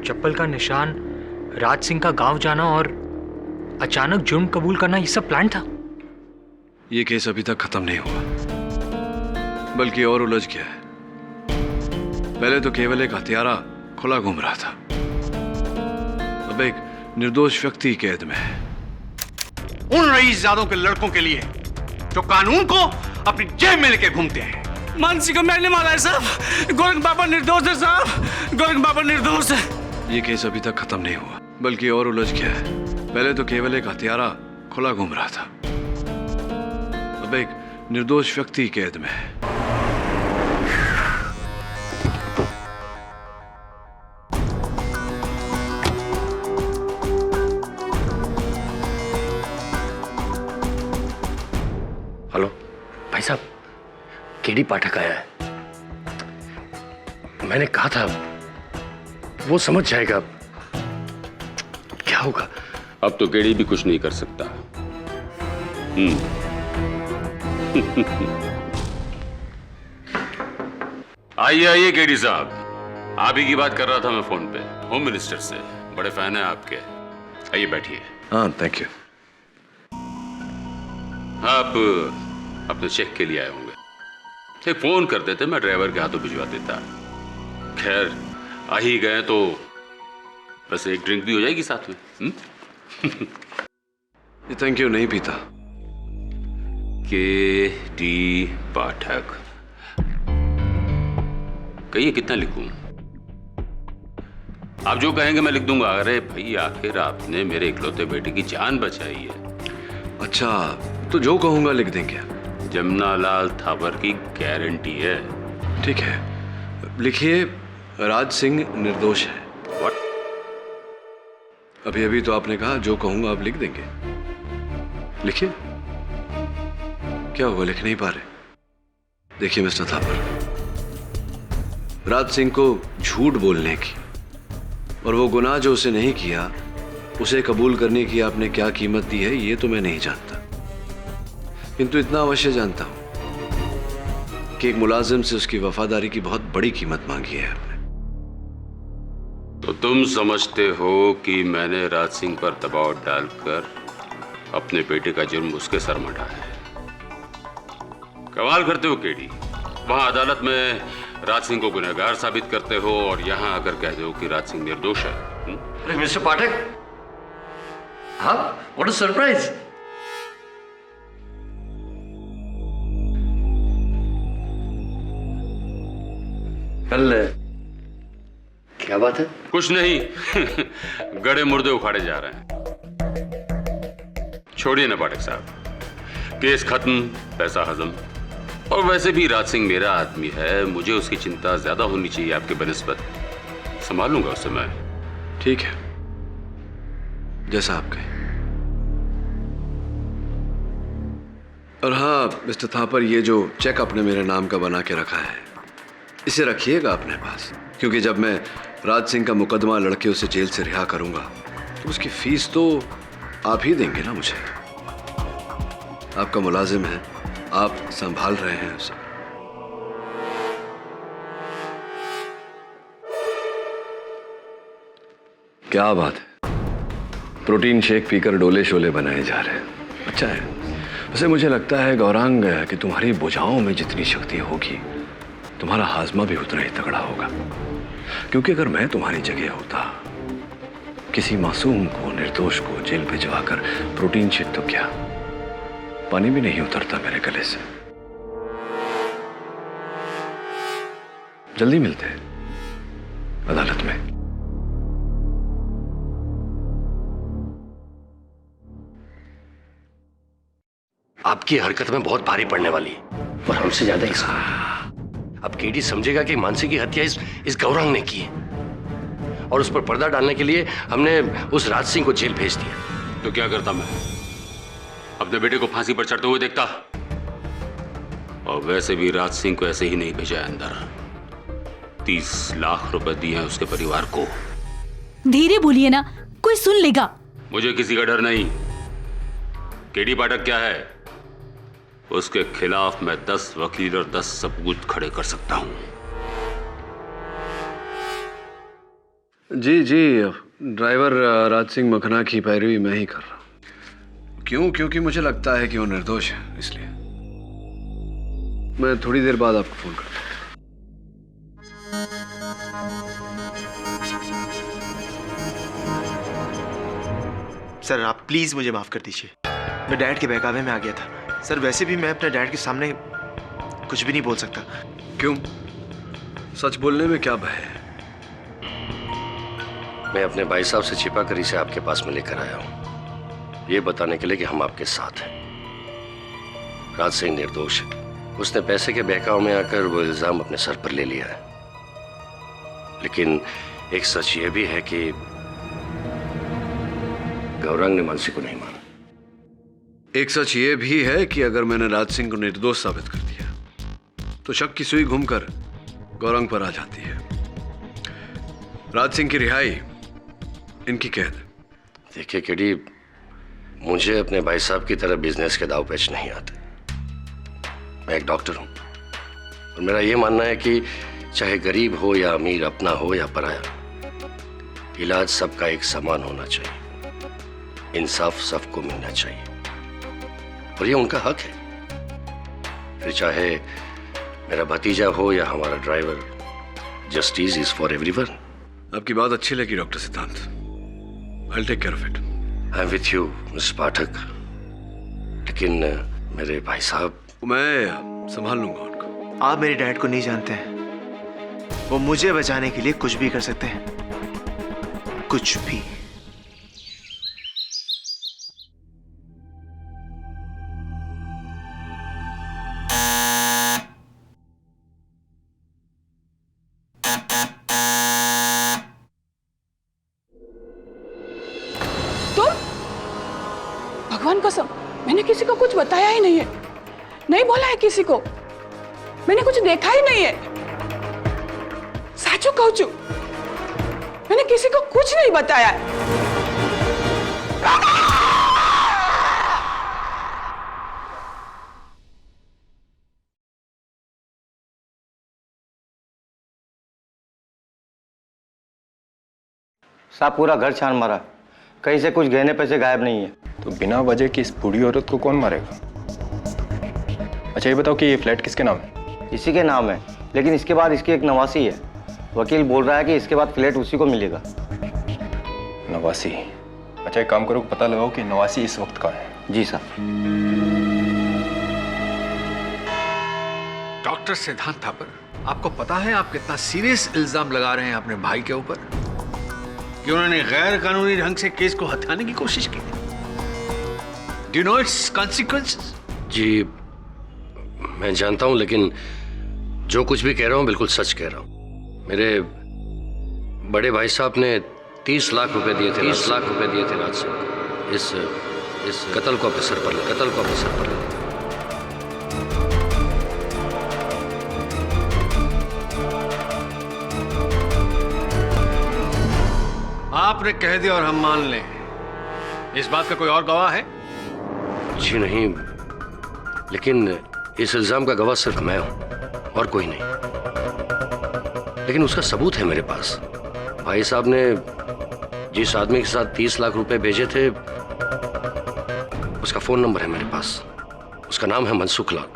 चप्पल का निशान, राज सिंह का गांव जाना और अचानक जुर्म कबूल करना, ये सब प्लान था? ये केस अभी तक खत्म नहीं हुआ, बल्कि और उलझ गया है। पहले तो केवल एक हत्यारा खुला घूम रहा था, अब एक निर्दोष व्यक्ति कैद में है। उन रईसजादों के लड़कों के लिए जो कानून को अपनी जेब में लेके घूमते हैं। मानसी को मैंने मारा है साहब। गोरंग बाबा निर्दोष है साहब, गोरंग बाबा निर्दोष है। ये केस अभी तक खत्म नहीं हुआ, बल्कि और उलझ गया है। पहले तो केवल एक हत्यारा खुला घूम रहा था, अब एक निर्दोष व्यक्ति कैद में है। हेलो भाई साहब, केडी पाठक आया है। मैंने कहा था वो समझ जाएगा। क्या होगा? अब तो केडी भी कुछ नहीं कर सकता। आइए आइए केडी साहब, आप ही की बात कर रहा था मैं फोन पे, होम मिनिस्टर से। बड़े फैन हैं आपके। आइए बैठिए। हाँ थैंक यू। आप अपने चेक के लिए आए होंगे। एक फोन कर देते, मैं ड्राइवर के हाथों भिजवा देता। खैर आ ही गए तो बस एक ड्रिंक भी हो जाएगी साथ में। ये थैंक यू नहीं पीता। केडी पाठक, कहिए कितना लिखूं? आप जो कहेंगे मैं लिख दूंगा। अरे भाई, आखिर आपने मेरे इकलौते बेटे की जान बचाई है। अच्छा, तो जो कहूंगा लिख देंगे। जमनालाल थापर की गारंटी है। ठीक है, लिखिए राज सिंह निर्दोष है। What? अभी अभी तो आपने कहा जो कहूंगा आप लिख देंगे। लिखिए। क्या हुआ, लिख नहीं पा रहे? देखिए मिस्टर थापर, राज सिंह को झूठ बोलने की और वो गुनाह जो उसे नहीं किया उसे कबूल करने की आपने क्या कीमत दी है ये तो मैं नहीं जानता, किंतु इतना अवश्य जानता हूं कि एक मुलाजिम से उसकी वफादारी की बहुत बड़ी कीमत मांगी है आपने। तो तुम समझते हो कि मैंने राज सिंह पर दबाव डालकर अपने बेटे का जुर्म उसके सर मढ़ा है। कमाल करते हो केडी, वहां अदालत में राज सिंह को गुनहगार साबित करते हो और यहां आकर कहते हो कि राज सिंह निर्दोष है। अरे मिस्टर पाठक, हाँ, व्हाट अ सरप्राइज। कल क्या बात है? कुछ नहीं। गड़े मुर्दे उखाड़े जा रहे हैं। छोड़िए ना पाठक साहब, केस खत्म, पैसा हजम। और वैसे भी राज सिंह मेरा आदमी है, मुझे उसकी चिंता ज्यादा होनी चाहिए आपके बनिस्बत। संभालूंगा उसे मैं। ठीक है, जैसा आप कहें। और हाँ मिस्टर थापर, ये जो चेक आपने मेरे नाम का बना के रखा है, इसे रखिएगा अपने पास, क्योंकि जब मैं राज सिंह का मुकदमा लड़के उसे जेल से रिहा करूंगा तो उसकी फीस तो आप ही देंगे ना मुझे। आपका मुलाजिम है, आप संभाल रहे हैं उसे। क्या बात है, प्रोटीन शेक पीकर डोले शोले बनाए जा रहे हैं। अच्छा है। वैसे मुझे लगता है गौरांग कि तुम्हारी भुजाओं में जितनी शक्ति होगी तुम्हारा हाजमा भी उतना ही तगड़ा होगा, क्योंकि अगर मैं तुम्हारी जगह होता, किसी मासूम को, निर्दोष को जेल भिजवाकर प्रोटीन शेक तो क्या, पानी भी नहीं उतरता मेरे गले से। जल्दी मिलते हैं अदालत में। आपकी हरकत में बहुत भारी पड़ने वाली है, और हमसे ज्यादा इसका। अब केडी समझेगा कि मानसी की हत्या इस गौरांग ने की है, और उस पर पर्दा डालने के लिए हमने उस राज सिंह को जेल भेज दिया। तो क्या करता मैं? अपने बेटे को फांसी पर चढ़ते हुए देखता? और वैसे भी राज सिंह को ऐसे ही नहीं भेजा है अंदर। 30 लाख रुपए दिए हैं उसके परिवार को। धीरे बोलिए ना, कोई सुन लेगा। मुझे किसी का डर नहीं। केडी पाठक क्या है, उसके खिलाफ मैं 10 वकील और 10 सबूत खड़े कर सकता हूं। जी जी, ड्राइवर राज सिंह मखना की पैरवी मैं ही कर रहा हूं। क्यों? क्योंकि मुझे लगता है कि वो निर्दोष है, इसलिए। मैं थोड़ी देर बाद आपको फोन करता हूं। सर आप प्लीज मुझे माफ कर दीजिए, मैं डैड के बहकावे में आ गया था। सर वैसे भी मैं अपने डैड के सामने कुछ भी नहीं बोल सकता। क्यों? सच बोलने में क्या भय है? मैं अपने भाई साहब से छिपा कर इसे आपके पास में लेकर आया हूं, ये बताने के लिए कि हम आपके साथ हैं। राज सिंह निर्दोष है, उसने पैसे के बहकाव में आकर वो इल्जाम अपने सर पर ले लिया है। लेकिन एक सच ये भी है कि गौरांग ने मानसी को नहीं माना। एक सच ये भी है कि अगर मैंने राज सिंह को निर्दोष साबित कर दिया तो शक की सुई घूमकर गौरांग पर आ जाती है। राज सिंह की रिहाई, इनकी कैद। देखिए केडी, मुझे अपने भाई साहब की तरह बिजनेस के दाव पेच नहीं आते। मैं एक डॉक्टर हूं, और मेरा यह मानना है कि चाहे गरीब हो या अमीर, अपना हो या पराया, इलाज सबका एक समान होना चाहिए, इंसाफ सबको मिलना चाहिए, और ये उनका हक है। फिर चाहे मेरा भतीजा हो या हमारा driver, justice is for everyone. आपकी बात अच्छी लगी डॉक्टर सिद्धांत। I'll take care of it. I am with you Mr Pathak, लेकिन मेरे भाई साहब। मैं संभाल लूंगा उनको। आप मेरे डैड को नहीं जानते हैं, वो मुझे बचाने के लिए कुछ भी कर सकते हैं, कुछ भी। भगवान कसम, मैंने किसी को कुछ बताया ही नहीं है, नहीं बोला है किसी को, मैंने कुछ देखा ही नहीं है। साचू कहूं छू, मैंने किसी को कुछ नहीं बताया है। साहब पूरा घर छान मारा, कहीं से कुछ गहने पैसे गायब नहीं है। तो बिना वजह की इस बूढ़ी औरत को कौन मारेगा? अच्छा ये बताओ कि ये फ्लैट किसके नाम है? इसी के नाम है, लेकिन इसके बाद इसकी एक नवासी है। वकील बोल रहा है कि इसके बाद फ्लैट उसी को मिलेगा। नवासी? अच्छा एक काम करो, पता लगाओ कि नवासी इस वक्त कहाँ है। जी साहब। डॉक्टर सिद्धांत थापर, आपको पता है आप कितना सीरियस इल्जाम लगा रहे हैं अपने भाई के ऊपर कि उन्होंने गैर कानूनी ढंग से केस को हथियाने की कोशिश की। Do you know its consequences? जी मैं जानता हूं, लेकिन जो कुछ भी कह रहा हूं बिल्कुल सच कह रहा हूं। मेरे बड़े भाई साहब ने 30 लाख रुपए दिए थे, 30 लाख रुपए दिए थे राज सिंह को। इस कत्ल को अपने सर पर ले, कत्ल को अपने सर पर ले। आपने कह दिया और हम मान लें, इस बात का कोई और गवाह है? जी नहीं, लेकिन इस इल्जाम का गवाह सिर्फ मैं हूं और कोई नहीं। लेकिन उसका सबूत है मेरे पास। भाई साहब ने जिस आदमी के साथ 30 लाख रुपए भेजे थे, उसका फोन नंबर है मेरे पास। उसका नाम है मनसुख लाल।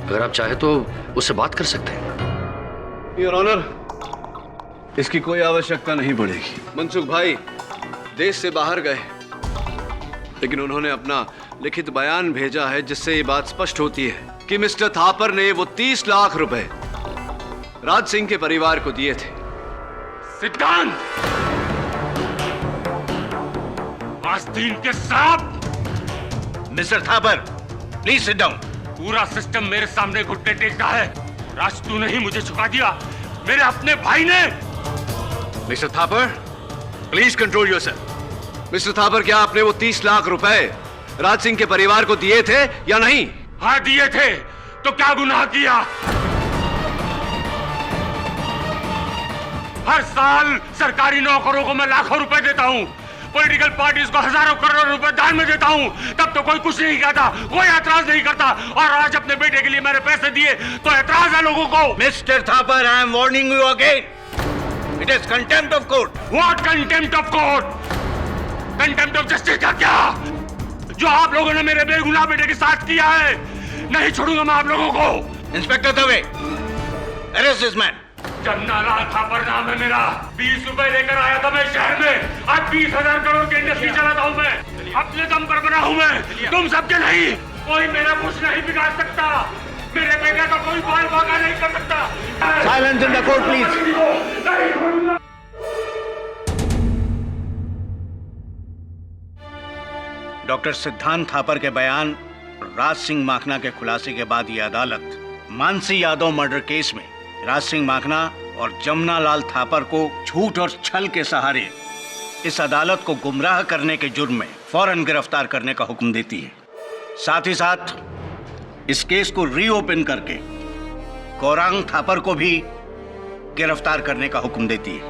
अगर आप चाहे तो उससे बात कर सकते हैं। योर ऑनर, इसकी कोई आवश्यकता नहीं पड़ेगी। मनसुख भाई देश से बाहर गए, लेकिन उन्होंने अपना लिखित बयान भेजा है जिससे ये बात स्पष्ट होती है कि मिस्टर थापर ने वो 30 लाख रुपए राज सिंह के परिवार को दिए थे। सिद्धांत, आस्तीन के सांप। Mister Thapar, please sit down. पूरा सिस्टम मेरे सामने घुटने टेकता है। राज तू नहीं मुझे चुका दिया, मेरे अपने भाई ने। Mister Thapar, please control yourself. Mister Thapar, क्या आपने वो 30 लाख रुपए राज सिंह के परिवार को दिए थे या नहीं? हाँ दिए थे। तो क्या गुनाह किया? हर साल सरकारी नौकरों को मैं लाखों रुपए देता हूँ, पॉलिटिकल पार्टीज को हजारों करोड़ रुपए दान में देता हूँ, तब तो कोई कुछ नहीं कहता, कोई एतराज नहीं करता। और आज अपने बेटे के लिए मैंने पैसे दिए तो एतराज है लोगों को। Mister Thapar, I am warning you again, it is contempt of court. What contempt of court? Contempt of justice का क्या? जो आप लोगों ने मेरे बेगुनाह बेटे के साथ किया है, नहीं छोड़ूंगा मैं आप लोगों को। Inspector Dave, arrest this man. Jamnalal Thapar नाम है मेरा। 20 रुपए लेकर आया था मैं शहर में, आज 20,000 करोड़ की इंडस्ट्री चलाता हूँ मैं। अपने दम पर बना हूँ मैं, तुम सबके नहीं। कोई मेरा कुछ नहीं बिगाड़ सकता, मेरे बेटे का कोई बाल बाका नहीं कर सकता। Silence in the court please. Doctor सिद्धांत थापर के बयान राज सिंह माखना के खुलासे के बाद यह अदालत मानसी यादव मर्डर केस में राज सिंह माखना और जमुना लाल थापर को झूठ और छल के सहारे इस अदालत को गुमराह करने के जुर्म में फौरन गिरफ्तार करने का हुक्म देती है। साथ ही साथ इस केस को रीओपन करके गौरांग थापर को भी गिरफ्तार करने का हुक्म देती है।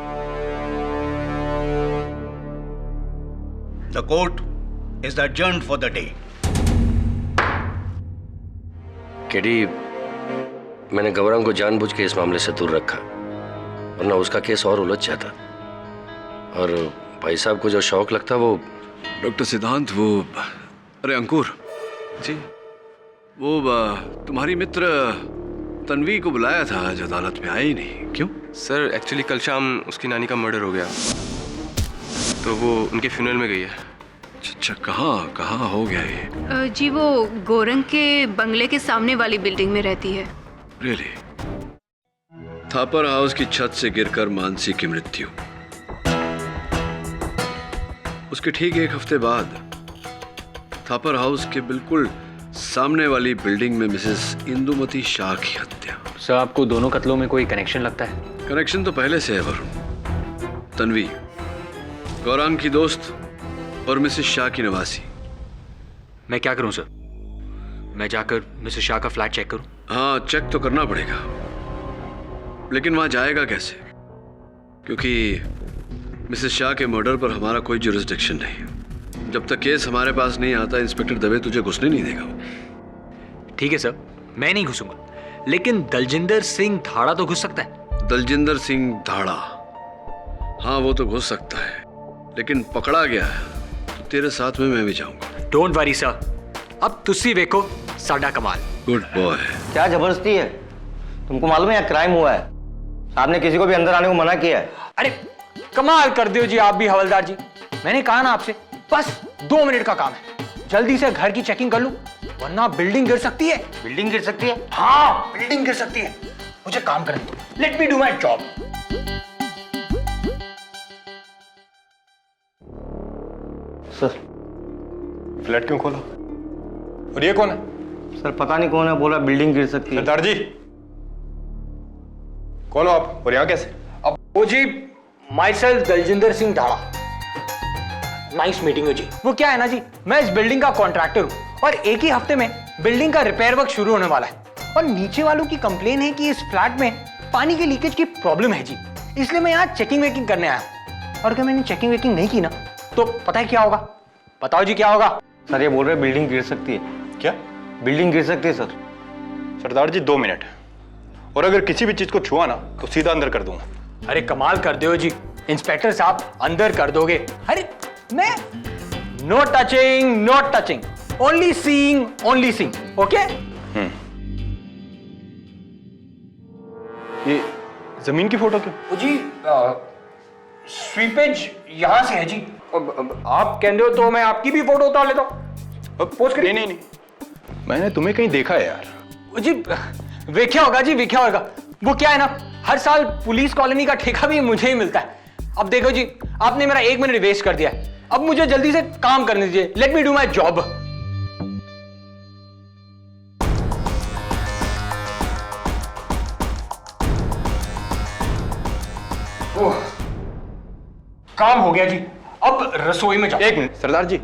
The court is adjourned for the day. KD, मैंने गौरांग को जानबूझ के इस मामले से दूर रखा, वरना उसका केस और उलझ जाता। और भाई साहब को जो शौक लगता वो। डॉक्टर सिद्धांत, वो अरे अंकुर जी, वो तुम्हारी मित्र तन्वी को बुलाया था, आज अदालत में आई नहीं, क्यों? सर एक्चुअली कल शाम उसकी नानी का मर्डर हो गया, तो वो उनके फ्यूनरल में गई है। अच्छा, कहाँ हो गया ये? जी वो गोरंग के बंगले के सामने वाली बिल्डिंग में रहती है। रियली? थापर हाउस की छत से गिरकर मानसी की मृत्यु। उसके ठीक एक हफ्ते बाद थापर हाउस के बिल्कुल सामने वाली बिल्डिंग में मिसेस इंदुमती शाह की हत्या। सर, आपको दोनों कत्लों में कोई कनेक्शन लगता है? कनेक्शन तो पहले से है वरुण। तन्वी गौरांग की दोस्त और मिसेस शाह की नवासी। मैं क्या करूं सर? मैं जाकर मिसेस शाह का फ्लैट चेक करूं? हाँ, चेक तो करना पड़ेगा, लेकिन वहां जाएगा कैसे? क्योंकि मिसेस शाह के मर्डर पर हमारा कोई जुरिस्डिक्शन नहीं। जब तक केस हमारे पास नहीं आता, इंस्पेक्टर दवे तुझे घुसने नहीं देगा। ठीक है सर, मैं नहीं घुसूंगा, लेकिन दलजिंदर सिंह धाड़ा तो घुस सकता है। दलजिंदर सिंह धाड़ा? हाँ, वो तो घुस सकता है, लेकिन पकड़ा गया है तो तेरे साथ में मैं भी जाऊंगा। डोंट वरी सर, अब तुसी देखो साडा कमाल। Good boy. क्या जबरदस्ती है? तुमको मालूम है यहाँ क्राइम हुआ है, साहब ने किसी को भी अंदर आने को मना किया है। अरे कमाल कर दियो जी आप भी हवलदार जी। मैंने कहा ना आपसे, बस 2 मिनट का काम है, जल्दी से घर की चेकिंग कर लूं, वरना बिल्डिंग गिर सकती है। बिल्डिंग गिर सकती है? हाँ, बिल्डिंग गिर सकती है। मुझे काम करने दो, late me do my job. Sir, flat क्यों खोला? और ये कौन है? सर पता नहीं कौन है, बोला बिल्डिंग गिर सकती है। सरदार जी, कौन हो आप और यहाँ कैसे? अब वो जी myself Daljinder Singh Dhada. Nice meeting हो जी। वो क्या है ना जी, मैं इस बिल्डिंग का कॉन्ट्रैक्टर हूँ और एक ही हफ्ते में बिल्डिंग का रिपेयर वर्क शुरू होने वाला है। और नीचे वालों की कंप्लेन है कि इस फ्लैट में पानी के लीकेज की प्रॉब्लम है जी, इसलिए मैं यहाँ चेकिंग वेकिंग करने आया हूँ। और अगर मैंने चेकिंग वेकिंग नहीं की ना तो पता है क्या होगा? बताओ जी क्या होगा? सर ये बोल रहे बिल्डिंग गिर सकती है। क्या? बिल्डिंग गिर सकती है सर। सरदार जी 2 मिनट, और अगर किसी भी चीज को छुआ ना तो सीधा अंदर कर दूंगा। अरे कमाल कर दो जी इंस्पेक्टर साहब, अंदर कर दोगे? अरे मैं no touching, only seeing, okay? ये जमीन की फोटो क्यों? जी स्वीपेज यहां से है जी। आप कह रहे हो तो मैं आपकी भी फोटो उतार लेता हूं। पोस्ट करिए। नहीं, मैंने तुम्हें कहीं देखा है यार। जी वेख्या होगा जी, वेख्या होगा। वो क्या है ना, हर साल पुलिस कॉलोनी का ठेका भी मुझे ही मिलता है। अब देखो जी, आपने मेरा 1 मिनट वेस्ट कर दिया है। अब मुझे जल्दी से काम करने दीजिए। Let me do my job. काम हो गया जी, अब रसोई में जाओ। 1 मिनट सरदार जी,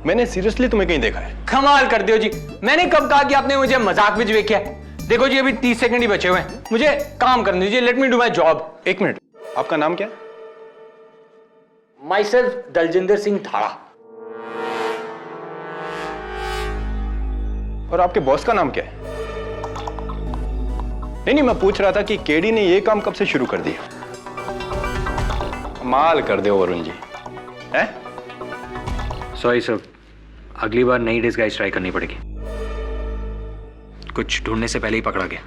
मैंने सीरियसली तुम्हें कहीं देखा है। कमाल कर दियो जी, मैंने कब कहा कि आपने मुझे मजाक में देखा है? देखो जी अभी 30 सेकंड ही बचे हुए हैं, मुझे काम करने दीजिए। Let me do my job. 1 minute, आपका नाम क्या? Myself Daljinder Singh Dhada. और आपके बॉस का नाम क्या है? नहीं, मैं पूछ रहा था कि केडी ने ये काम कब से शुरू कर दिया? कमाल कर दे वरुण जी, हैं? सॉरी सर, अगली बार नई डिस्गाइज ट्राई करनी पड़ेगी। कुछ ढूंढने से पहले ही पकड़ा गया।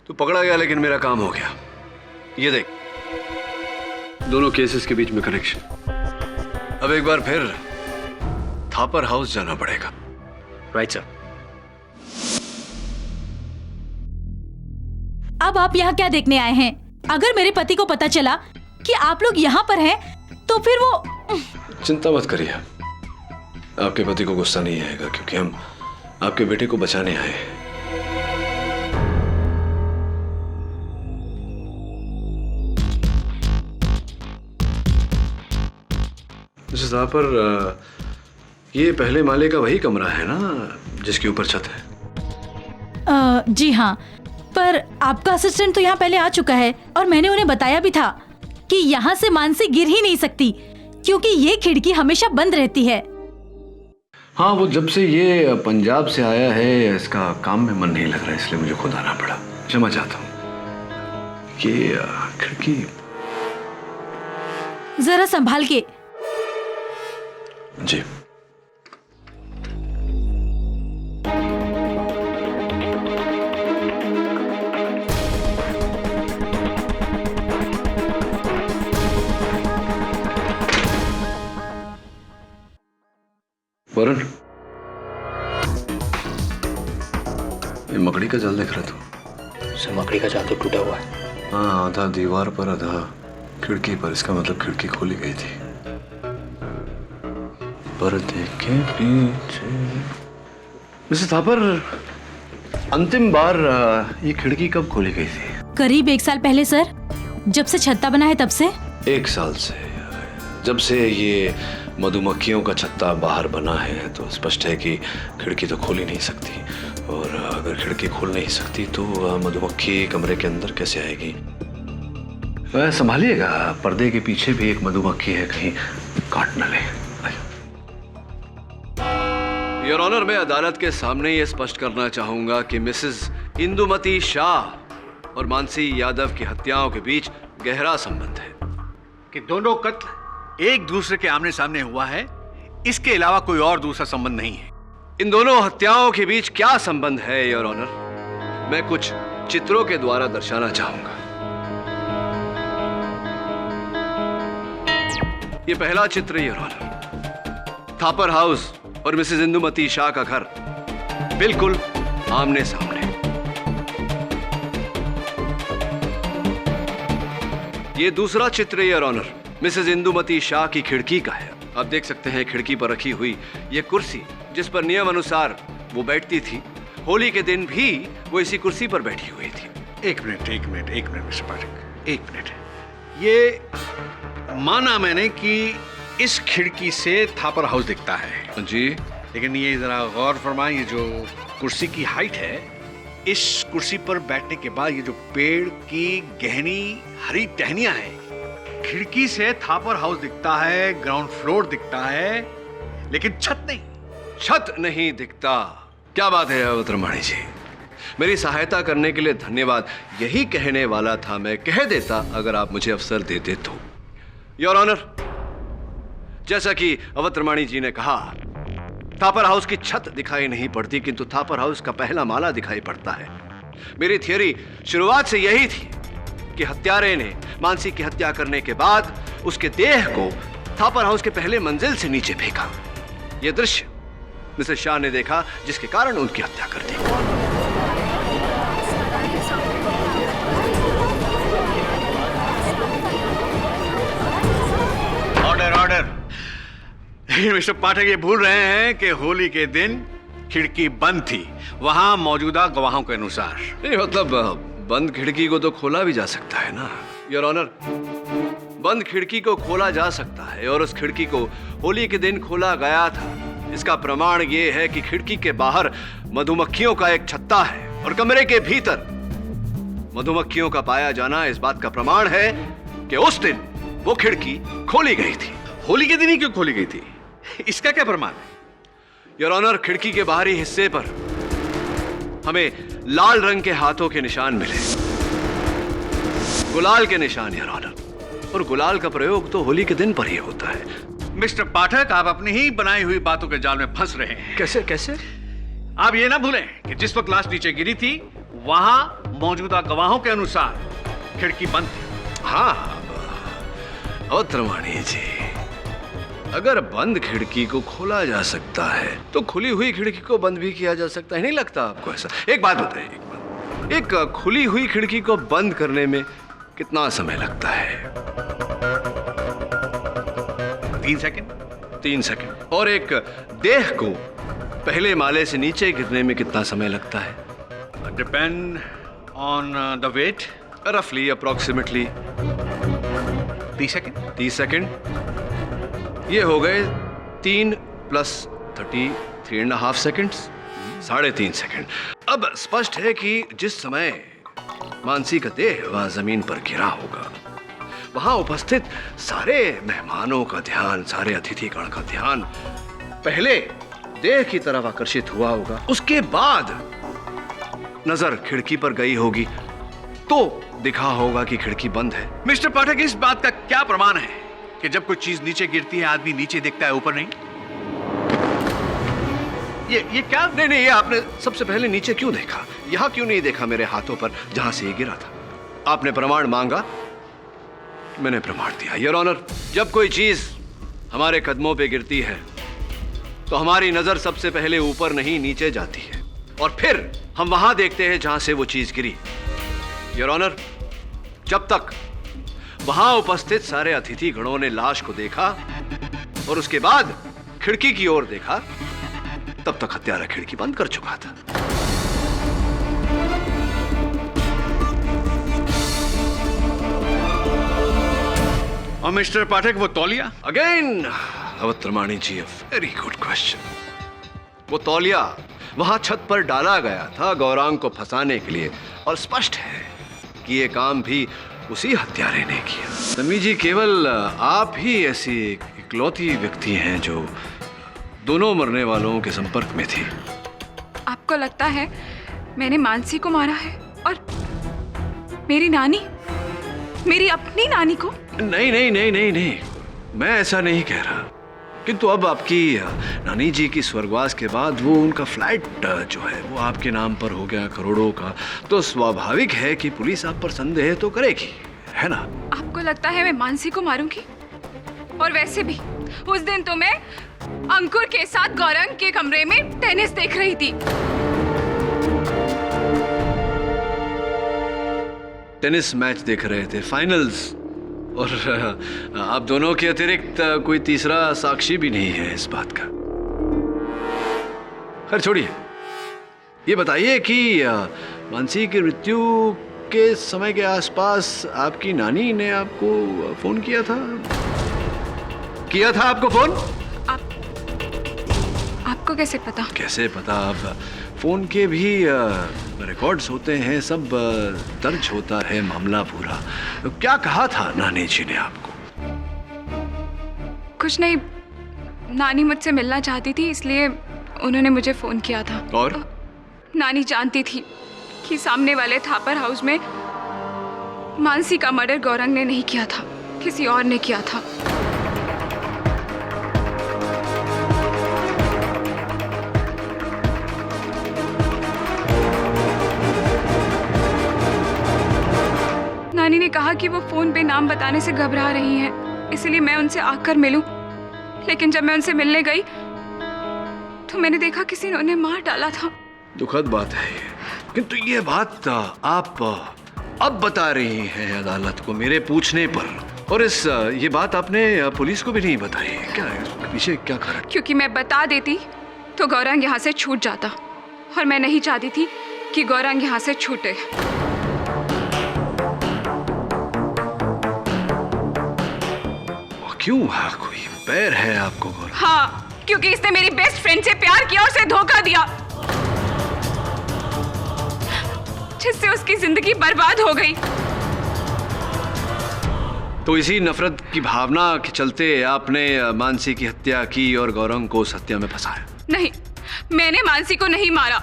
तो पकड़ा गया, लेकिन मेरा काम हो गया। ये देख, दोनों केसेस के बीच में कनेक्शन। अब एक बार फिर थापर हाउस जाना पड़ेगा। Right sir. अब आप यहाँ क्या देखने आए हैं? अगर मेरे पति को पता चला कि आप लोग यहाँ पर हैं, तो फिर वो... चिंता मत करिए, आपके पति को गुस्सा नहीं आएगा, क्योंकि हम आपके बेटे को बचाने आए हैं। पर ये पहले माले का वही कमरा है ना जिसके ऊपर छत है? जी हाँ, पर आपका असिस्टेंट तो यहाँ पहले आ चुका है और मैंने उन्हें बताया भी था कि यहाँ से मानसी गिर ही नहीं सकती, क्योंकि ये खिड़की हमेशा बंद रहती है। हाँ, वो जब से ये पंजाब से आया है इसका काम में मन नहीं लग रहा है, इसलिए मुझे खुद आना पड़ा। क्षमा चाहता हूँ। ये खिड़की जरा संभाल के। जी। वरुण, ये मकड़ी का जाल देख रहा था? सर मकड़ी का जाल तो टूटा हुआ है। हाँ, आधा दीवार पर आधा खिड़की पर। इसका मतलब खिड़की खोली गई थी। पर्दे के पीछे। मिसेस थापर, अंतिम बार ये खिड़की कब खोली गई थी? करीब 1 साल पहले सर, जब से छत्ता बना है तब से। 1 साल से? जब से ये मधुमक्खियों का छत्ता बाहर बना है तो स्पष्ट है कि खिड़की तो खोल ही नहीं सकती। और अगर खिड़की खोल नहीं सकती तो मधुमक्खी कमरे के अंदर कैसे आएगी? वह संभालिएगा, पर्दे के पीछे भी एक मधुमक्खी है, कहीं काट न ले। योर ऑनर, मैं अदालत के सामने ये स्पष्ट करना चाहूंगा कि मिसेस इंदुमती शाह और मानसी यादव की हत्याओं के बीच गहरा संबंध है। कि दोनों कत्ल एक दूसरे के आमने सामने हुआ है, इसके अलावा कोई और दूसरा संबंध नहीं है। इन दोनों हत्याओं के बीच क्या संबंध है योर ऑनर, मैं कुछ चित्रों के द्वारा दर्शाना चाहूंगा। ये पहला चित्र योर ऑनर, थापर हाउस और मिसेस इंदुमती शाह का घर बिल्कुल आमने सामने। ये दूसरा चित्र your honour, Mrs Indumati Shah की खिड़की का है। आप देख सकते हैं खिड़की पर रखी हुई ये कुर्सी, जिस पर नियम अनुसार वो बैठती थी। होली के दिन भी वो इसी कुर्सी पर बैठी हुई थी। एक मिनट मिस्टर पाठक, 1 मिनट। ये माना मैंने कि इस खिड़की से थापर हाउस दिखता है जी, लेकिन ये जरा गौर फरमाएं, ये जो कुर्सी की हाइट है इस कुर्सी पर बैठने के बाद ये जो पेड़ की गहनी हरी टहनियां हैं, खिड़की से थापर हाउस दिखता है, ग्राउंड फ्लोर दिखता है, लेकिन छत नहीं। छत नहीं दिखता। क्या बात है अवतरमणि जी, मेरी सहायता करने के लिए धन्यवाद। यही कहने वाला था, मैं कह देता अगर आप मुझे अवसर देते तो। योर ऑनर, जैसा कि अवतरमणि जी ने कहा, थापर हाउस की छत दिखाई नहीं पड़ती, किंतु थापर हाउस का पहला माला दिखाई पड़ता है। मेरी थियरी शुरुआत से यही थी कि हत्यारे ने मानसी की हत्या करने के बाद उसके देह को थापर हाउस के पहले मंजिल से नीचे फेंका। यह दृश्य मिसेस शाह ने देखा, जिसके कारण उनकी हत्या कर दी। Order order. लेकिन मिस्टर पाठक ये भूल रहे हैं कि होली के दिन खिड़की बंद थी, वहां मौजूदा गवाहों के अनुसार। नहीं मतलब बंद खिड़की को तो खोला भी जा सकता है ना योर ऑनर। बंद खिड़की को खोला जा सकता है और उस खिड़की को होली के दिन खोला गया था। इसका प्रमाण ये है कि खिड़की के बाहर मधुमक्खियों का एक छत्ता है और कमरे के भीतर मधुमक्खियों का पाया जाना इस बात का प्रमाण है कि उस दिन वो खिड़की खोली गई थी। होली के दिन ही क्यों खोली गई थी, इसका क्या प्रमाण है? योर ऑनर, खिड़की के बाहरी हिस्से पर हमें लाल रंग के हाथों के निशान मिले, गुलाल के निशान योर ऑनर। और गुलाल का प्रयोग तो होली के दिन पर ही होता है। मिस्टर पाठक, आप अपनी ही बनाई हुई बातों के जाल में फंस रहे हैं। कैसे कैसे? आप ये ना भूलें कि जिस वक्त लाश नीचे गिरी थी, वहां मौजूदा गवाहों के अनुसार खिड़की बंद थी। हाँ अवतरमणि जी, अगर बंद खिड़की को खोला जा सकता है तो खुली हुई खिड़की को बंद भी किया जा सकता है। नहीं लगता आपको ऐसा? एक बात बताइए, एक खुली हुई खिड़की को बंद करने में कितना समय लगता है? 3 सेकंड। 3 सेकंड। और एक देह को पहले माले से नीचे गिरने में कितना समय लगता है? Depend on the weight. रफली अप्रोक्सीमेटली 30 सेकंड। 30 सेकंड। ये हो गए 3 + 30, 3.5 सेकंड्स, 3.5 सेकंड। अब स्पष्ट है कि जिस समय मानसी का देह वहां जमीन पर गिरा होगा, वहां उपस्थित सारे मेहमानों का ध्यान, सारे अतिथिगण का ध्यान पहले देह की तरफ आकर्षित हुआ होगा, उसके बाद नजर खिड़की पर गई होगी तो दिखा होगा कि खिड़की बंद है। मिस्टर पाठक, इस बात का क्या प्रमाण है कि जब कोई चीज नीचे गिरती है आदमी नीचे देखता है, ऊपर नहीं? ये क्या? नहीं, ये आपने सबसे पहले नीचे क्यों देखा? यहां क्यों नहीं देखा मेरे हाथों पर जहां से ये गिरा था? आपने प्रमाण मांगा, मैंने प्रमाण दिया। योर ऑनर, जब कोई चीज हमारे कदमों पे गिरती है तो हमारी नजर सबसे पहले ऊपर नहीं नीचे जाती है और फिर हम वहां देखते हैं जहां से वो चीज गिरी। योर ऑनर, जब तक वहां उपस्थित सारे अतिथि गणों ने लाश को देखा और उसके बाद खिड़की की ओर देखा, तब तक हत्यारा खिड़की बंद कर चुका था। और मिस्टर पाठक, वो तौलिया? अगेन अवतरमणि जी, वेरी गुड क्वेश्चन। वो तौलिया वहां छत पर डाला गया था गौरांग को फंसाने के लिए, और स्पष्ट है कि ये काम भी उसी हत्यारे ने किया। तन्वी जी, केवल आप ही ऐसी इकलौती व्यक्ति हैं जो दोनों मरने वालों के संपर्क में थी। आपको लगता है मैंने मानसी को मारा है और मेरी नानी, मेरी अपनी नानी को? नहीं, मैं ऐसा नहीं कह रहा, किंतु अब आपकी नानी जी की स्वर्गवास के बाद वो उनका फ्लैट जो है वो आपके नाम पर हो गया करोड़ों का, तो स्वाभाविक है कि पुलिस आप पर संदेह तो करेगी, है ना? आपको लगता है मैं मानसी को मारूंगी? और वैसे भी उस दिन तो मैं अंकुर के साथ गौरंग के कमरे में टेनिस देख रही थी। टेनिस मैच देख रहे थे, फाइनल्स, और आप दोनों के अतिरिक्त कोई तीसरा साक्षी भी नहीं है इस बात का। खैर छोड़िए, ये बताइए कि मानसी की मृत्यु के समय के आसपास आपकी नानी ने आपको फोन किया था आपको फोन? आपको कैसे पता? कैसे पता? आप फोन के भी रिकॉर्ड्स होते हैं, सब दर्ज होता है मामला पूरा। तो क्या कहा था नानी जी ने आपको? कुछ नहीं, नानी मुझसे मिलना चाहती थी, इसलिए उन्होंने मुझे फोन किया था। और नानी जानती थी कि सामने वाले थापर हाउस में मानसी का मर्डर गौरंग ने नहीं किया था, किसी और ने किया था। नानी ने कहा कि वो फोन पे नाम बताने से घबरा रही हैं, इसलिए मैं उनसे आकर मिलूं। लेकिन जब मैं उनसे मिलने गई तो मैंने देखा किसी ने उन्हें मार डाला था। दुखद बात है, किंतु ये बात आप अब बता रही हैं अदालत को मेरे पूछने पर, और ये बात आपने पुलिस को भी नहीं बताई। क्या है इसके पीछे, क्या कारण? क्योंकि मैं बता देती तो गौरंग यहाँ से छूट जाता, और मैं नहीं चाहती थी कि गौरंग यहाँ से छूटे। क्यों? कोई पैर है आपको गौरंग? हाँ, क्योंकि इसने मेरी बेस्ट फ्रेंड से प्यार किया और उसे धोखा दिया, जिससे उसकी जिंदगी बर्बाद हो गई। तो इसी नफरत की भावना के चलते आपने मानसी की हत्या की और गौरंग को उस हत्या में फंसाया? नहीं, मैंने मानसी को नहीं मारा।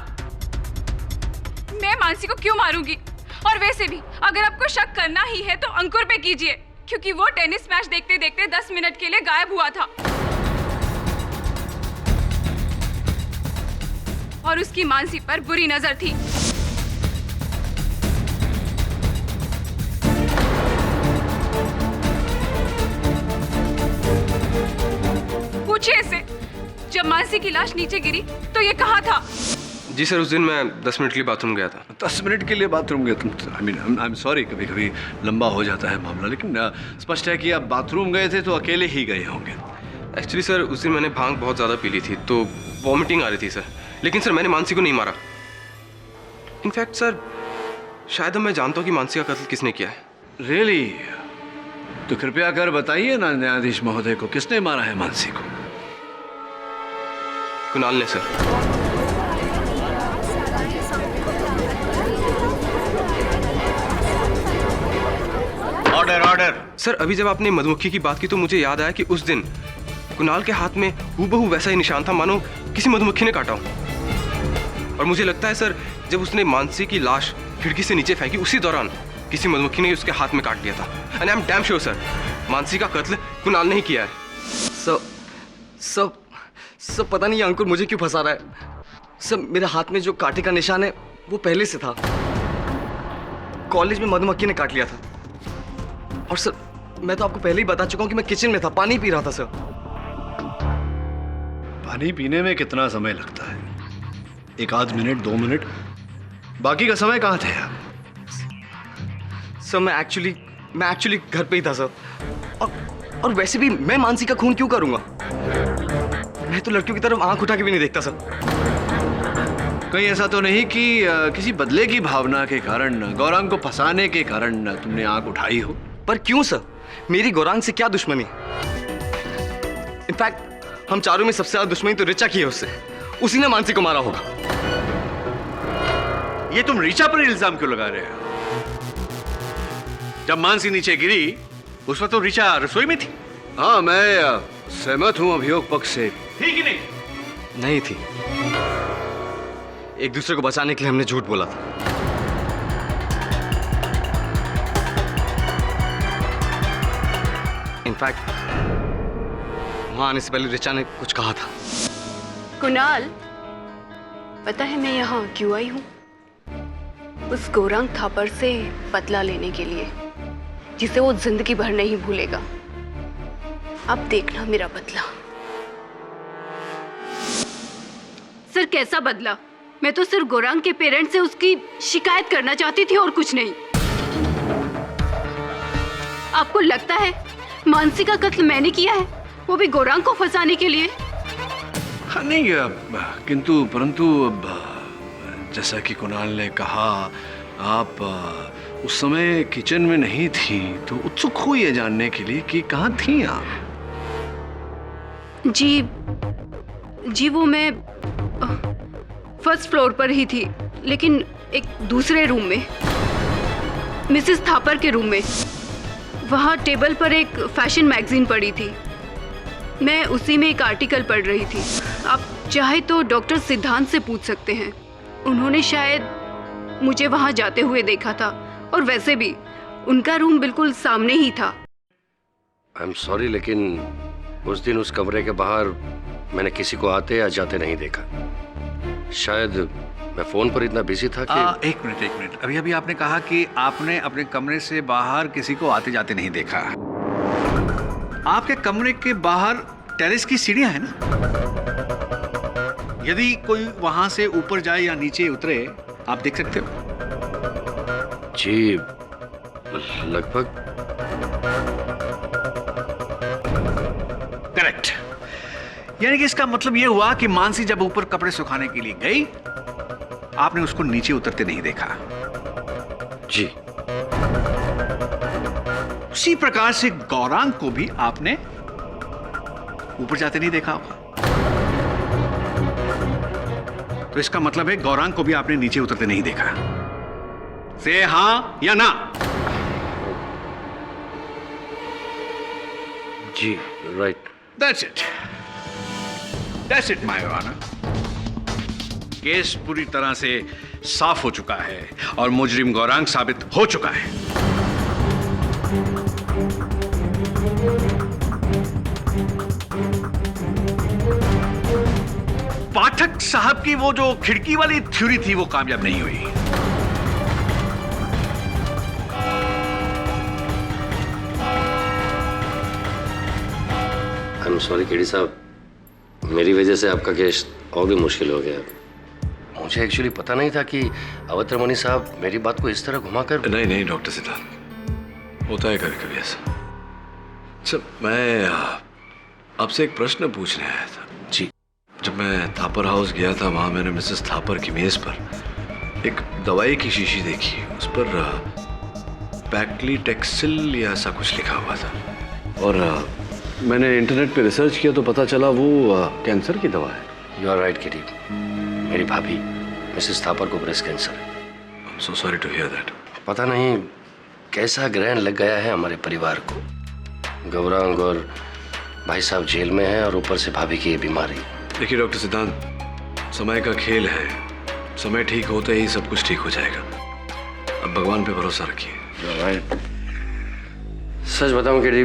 मैं मानसी को क्यों मारूंगी? और वैसे भी अगर आपको शक करना ही है तो अंकुर पे कीजिए, क्योंकि वो टेनिस मैच देखते देखते 10 मिनट के लिए गायब हुआ था और उसकी मानसी पर बुरी नजर थी। पूछिए इससे, जब मानसी की लाश नीचे गिरी तो ये कहा था? जी सर, उस दिन मैं 10 मिनट के लिए बाथरूम गया था। 10 मिनट के लिए बाथरूम गए तुम? आई एम सॉरी, कभी कभी लंबा हो जाता है मामला, लेकिन स्पष्ट है कि आप बाथरूम गए थे तो अकेले ही गए होंगे। एक्चुअली सर, उस दिन मैंने भांग बहुत ज़्यादा पी ली थी तो वॉमिटिंग आ रही थी सर। लेकिन सर, मैंने मानसी को नहीं मारा। इनफैक्ट सर, शायद मैं जानता हूँ कि मानसी का कत्ल किसने किया है। रियली? तो कृपया कर बताइए ना न्यायाधीश महोदय को, किसने मारा है मानसी को? कुणाल ने सर। Order order. सर, अभी जब आपने मधुमक्खी की बात की तो मुझे याद आया कि उस दिन कुणाल के हाथ में हूबहू वैसा ही निशान था, मानो किसी मधुमक्खी ने काटा हो। और मुझे लगता है सर, जब उसने मानसी की लाश खिड़की से नीचे फेंकी उसी दौरान किसी मधुमक्खी ने उसके हाथ में काट लिया था। And I am damn sure sir, Mansi का कत्ल कुणाल ने ही किया है। सब पता नहीं अंकुर मुझे क्यों फंसा रहा है। सब मेरे हाथ में जो कांटे का निशान है वो पहले से था, कॉलेज में मधुमक्खी ने काट लिया था। और सर, मैं तो आपको पहले ही बता चुका हूं कि मैं किचन में था, पानी पी रहा था सर। पानी पीने में कितना समय लगता है? 1 मिनट 2 मिनट? बाकी का समय कहाँ थे आप? सर, मैं एक्चुअली घर पे ही था सर। और वैसे भी मैं मानसी का खून क्यों करूंगा? मैं तो लड़कियों की तरफ आंख उठा के भी नहीं देखता सर। कहीं ऐसा तो नहीं कि किसी बदले की भावना के कारण, गौरांग को फंसाने के कारण तुमने आंख उठाई हो? पर क्यों सर? मेरी गौरांग से क्या दुश्मनी? इनफैक्ट हम चारों में सबसे ज्यादा दुश्मनी तो रिचा की है उससे। उसी ने मानसी को मारा होगा। ये तुम रिचा पर इल्जाम क्यों लगा रहे हो? जब मानसी नीचे गिरी उस वक्त तो रिचा रसोई में थी। हाँ, मैं सहमत हूं अभियोग पक्ष से। थी कि नहीं? नहीं थी। एक दूसरे को बचाने के लिए हमने झूठ बोला था। इनफैक्ट वहां आने से पहले रिचा ने कुछ कहा था। कुणाल, पता है मैं यहाँ क्यों आई हूँ? उस गौरांग थापर से बदला लेने के लिए, जिसे वो जिंदगी भर नहीं भूलेगा। अब देखना मेरा बदला। सर, कैसा बदला? मैं तो सिर्फ गौरांग के पेरेंट्स से उसकी शिकायत करना चाहती थी और कुछ नहीं। आपको लगता है मानसी का कत्ल मैंने किया है, वो भी गौरांग को फंसाने के लिए? हाँ, नहीं, किंतु परंतु जैसा कि कुणाल ने कहा, आप उस समय किचन में नहीं थी, तो उत्सुक हुई ये जानने के लिए कि कहाँ थी आप? जी, वो मैं फर्स्ट फ्लोर पर ही थी, लेकिन एक दूसरे रूम में, मिसेस थापर के रूम में। वहाँ टेबल पर एक फैशन मैगजीन पड़ी थी। मैं उसी में एक आर्टिकल पढ़ रही थी। आप चाहे तो डॉक्टर सिद्धांत से पूछ सकते हैं, उन्होंने शायद मुझे वहाँ जाते हुए देखा था, और वैसे भी उनका रूम बिल्कुल सामने ही था। आई एम सॉरी, लेकिन उस दिन उस कमरे के बाहर मैंने किसी को आते या जाते नहीं देखा। शायद मैं फोन पर इतना बिजी था कि एक मिनट। अभी अभी आपने कहा कि आपने अपने कमरे से बाहर किसी को आते जाते नहीं देखा। आपके कमरे के बाहर टेरेस की सीढ़ियां हैं ना? यदि कोई वहां से ऊपर जाए या नीचे उतरे, आप देख सकते हो? जी, लगभग। करेक्ट। यानी कि इसका मतलब यह हुआ कि मानसी जब ऊपर कपड़े सुखाने के लिए गई, आपने उसको नीचे उतरते नहीं देखा। जी। उसी प्रकार से गौरांग को भी आपने ऊपर जाते नहीं देखा होगा। तो इसका मतलब है गौरांग को भी आपने नीचे उतरते नहीं देखा। से हाँ या ना? जी, right. That's it, my honor. Case पूरी तरह से साफ हो चुका है और मुजरिम गौरांग साबित हो चुका है। पाठक साहब की वो जो खिड़की वाली थ्योरी थी, वो कामयाब नहीं हुई। आई एम सॉरी केडी साहब, मेरी वजह से आपका केस और भी मुश्किल हो गया। मुझे एक्चुअली पता नहीं था कि अवतरमणि साहब मेरी बात को इस तरह घुमाकर। नहीं डॉक्टर सिद्धांत, होता है कभी कभी ऐसा। अच्छा, मैं आपसे एक प्रश्न पूछने आया था। जी। जब मैं थापर हाउस गया था, वहां मैंने मिसेस थापर की मेज पर एक दवाई की शीशी देखी। उस पर पैक्लीटेक्सिल या ऐसा कुछ लिखा हुआ था, और मैंने इंटरनेट पे रिसर्च किया तो पता चला वो कैंसर की दवा है। यू आर राइट केडी, मेरी भाभी मिसेस थापर को ब्रेस्ट कैंसर है। I am so sorry to hear that. पता नहीं कैसा ग्रहण लग गया है हमारे परिवार को। गौरांग और भाई साहब जेल में हैं और ऊपर से भाभी की ये बीमारी। देखिए डॉक्टर सिद्धांत, समय का खेल है। समय ठीक होते ही सब कुछ ठीक हो जाएगा। अब भगवान पे भरोसा रखिए। सच बताऊं केडी,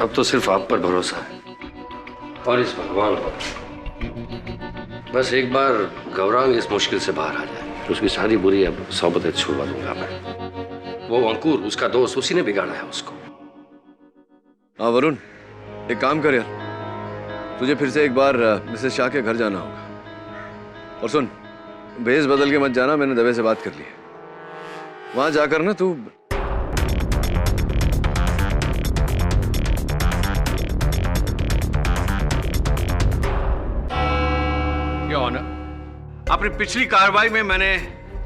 अब तो सिर्फ आप पर भरोसा है और इस भगवान पर। बस एक बार गौरांग इस मुश्किल से बाहर आ जाए तो उसकी सारी बुरी अब सोबतें छुड़वा दूंगा मैं। वो अंकुर, उसका दोस्त, उसी ने बिगाड़ा है उसको। हाँ वरुण, एक काम कर यार, तुझे फिर से एक बार मिसेस शाह के घर जाना होगा। और सुन, भेस बदल के मत जाना, मैंने दवे से बात कर ली है। वहां जाकर ना तू अपनी पिछली कार्रवाई में मैंने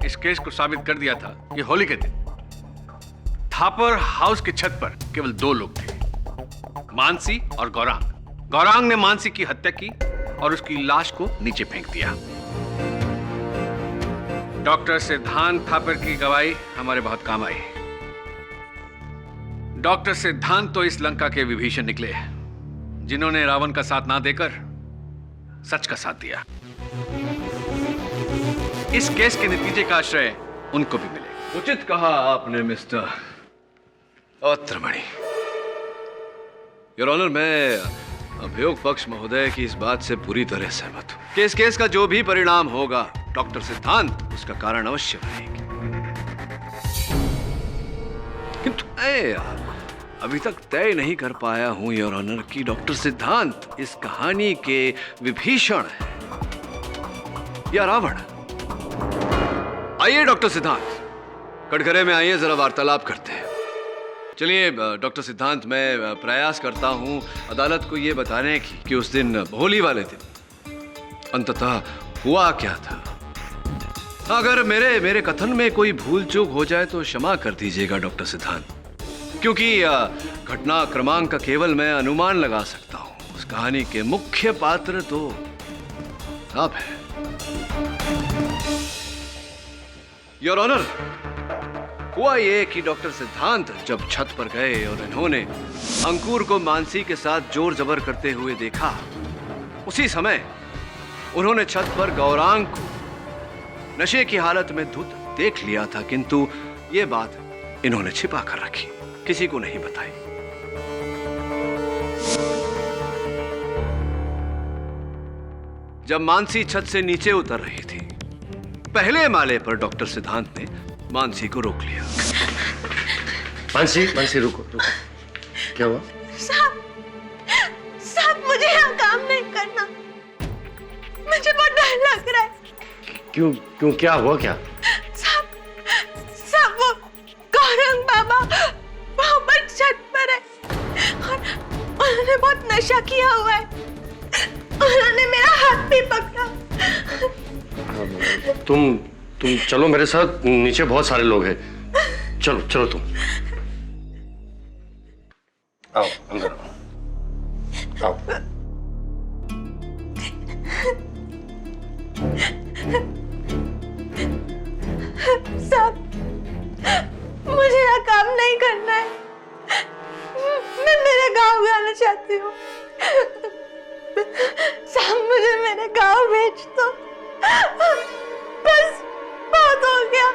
इस केस को साबित कर दिया था कि होली के दिन थापर हाउस की छत पर केवल दो लोग थे, मानसी और गौरांग। गौरांग ने मानसी की हत्या की और उसकी लाश को नीचे फेंक दिया। डॉक्टर सिद्धांत थापर की गवाही हमारे बहुत काम आई। डॉक्टर सिद्धांत तो इस लंका के विभीषण निकले, जिन्होंने रावण का साथ ना देकर सच का साथ दिया। इस केस के नतीजे का आश्रय उनको भी मिले। उचित कहा आपने मिस्टर अवतरमणि। योर ऑनर, मैं अभियोग पक्ष महोदय की इस बात से पूरी तरह सहमत हूं कि इस केस का जो भी परिणाम होगा, डॉक्टर सिद्धांत उसका कारण अवश्य रहेंगे। किंतु मैं अभी तक तय नहीं कर पाया हूं योर ऑनर कि डॉक्टर सिद्धांत इस कहानी के विभीषण है या रावण। आइए डॉक्टर सिद्धांत, कटघरे में आइए, जरा वार्तालाप करते हैं। चलिए डॉक्टर सिद्धांत, मैं प्रयास करता हूं अदालत को यह बताने की कि उस दिन होली वाले दिन अंततः हुआ क्या था। अगर मेरे कथन में कोई भूल चूक हो जाए तो क्षमा कर दीजिएगा डॉक्टर सिद्धांत, क्योंकि घटना क्रमांक का केवल मैं अनुमान लगा सकता हूं। उस कहानी के मुख्य पात्र तो आप हैं। योर ऑनर, हुआ ये कि डॉक्टर सिद्धांत जब छत पर गए और इन्होंने अंकुर को मानसी के साथ जोर जबर करते हुए देखा, उसी समय उन्होंने छत पर गौरांग को नशे की हालत में धुत देख लिया था, किंतु ये बात इन्होंने छिपा कर रखी, किसी को नहीं बताई। जब मानसी छत से नीचे उतर रही थी, पहले माले पर डॉक्टर सिद्धांत ने मानसी को रोक लिया। मानसी, मानसी रुको रुको, क्या हुआ? साहब मुझे यहाँ काम नहीं करना, मुझे बहुत डर लग रहा है। क्यों क्यों, क्या हुआ क्या? साहब वो गौरंग बाबा वहाँ पर छत पर है और उन्होंने बहुत नशा किया हुआ है, उन्होंने मेरा हाथ भी पकड़ा। तुम चलो मेरे साथ, नीचे बहुत सारे लोग हैं। चलो चलो तुम आओ, अंदर आओ। साहब मुझे यहाँ काम नहीं करना है, मैं मेरे गांव जाना चाहती हूँ। साहब मुझे मेरे गांव भेज दो, बस बहुत हो गया।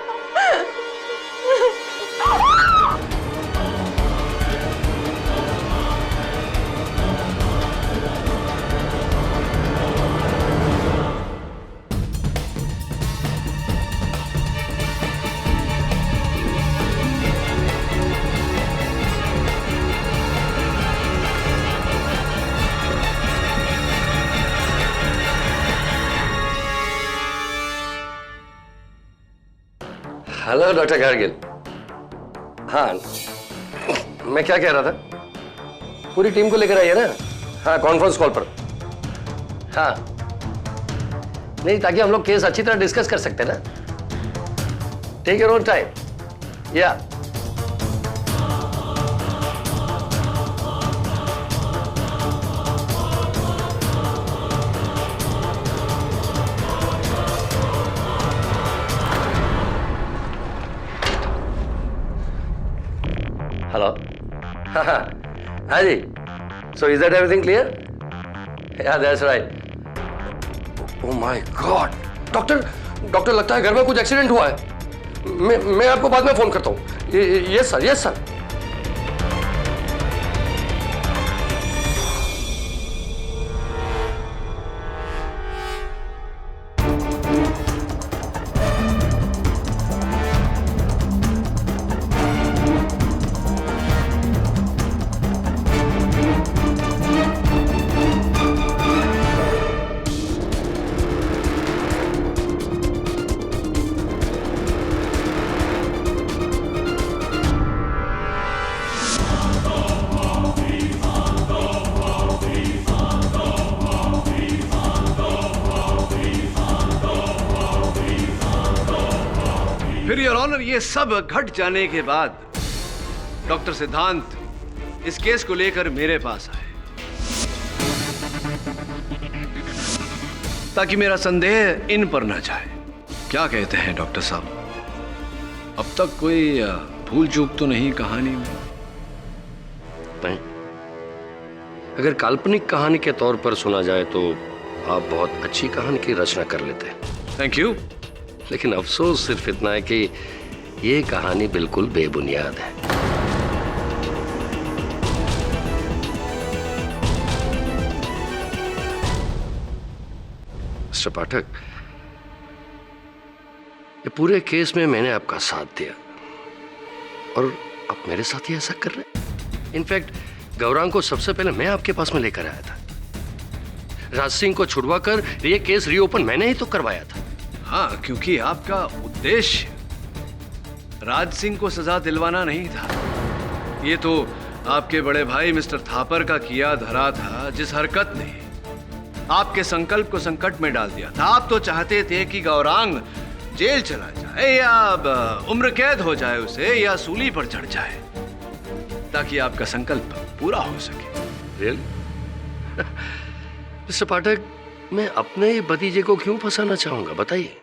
Hello doctor gargle. हाँ, मैं क्या कह रहा था, पूरी टीम को लेकर आइए ना। हाँ, कॉन्फ्रेंस कॉल पर। हाँ नहीं, ताकि हम लोग केस अच्छी तरह डिस्कस कर सकते हैं ना। Take your own time. या हेलो। हाँ जी, so is that everything clear? Yeah, that's right. Oh my God, doctor लगता है घर में कुछ एक्सीडेंट हुआ है। मैं आपको बाद में फोन करता हूँ। Yes sir, yes sir. फिर योर ऑनर, ये सब घट जाने के बाद डॉक्टर सिद्धांत इस केस को लेकर मेरे पास आए, ताकि मेरा संदेह इन पर न जाए। क्या कहते हैं डॉक्टर साहब, अब तक कोई भूल चूक तो नहीं कहानी में? नहीं, अगर काल्पनिक कहानी के तौर पर सुना जाए तो आप बहुत अच्छी कहानी की रचना कर लेते हैं। Thank you. लेकिन अफसोस सिर्फ इतना है कि ये कहानी बिल्कुल बेबुनियाद है। मिस्टर पाठक, ये पूरे केस में मैंने आपका साथ दिया और आप मेरे साथ ही ऐसा कर रहे हैं। इनफैक्ट गौरांग को सबसे पहले मैं आपके पास में लेकर आया था। राज सिंह को छुड़वाकर ये केस रीओपन मैंने ही तो करवाया था। हाँ, क्योंकि आपका उद्देश्य राज सिंह को सजा दिलवाना नहीं था। ये तो आपके बड़े भाई मिस्टर थापर का किया धरा था, जिस हरकत ने आपके संकल्प को संकट में डाल दिया था। आप तो चाहते थे कि गौरांग जेल चला जाए या उम्र कैद हो जाए उसे, या सूली पर चढ़ जाए, ताकि आपका संकल्प पूरा हो सके। मिस्टर पाठक, मैं अपने ही भतीजे को क्यों फंसाना चाहूंगा, बताइए।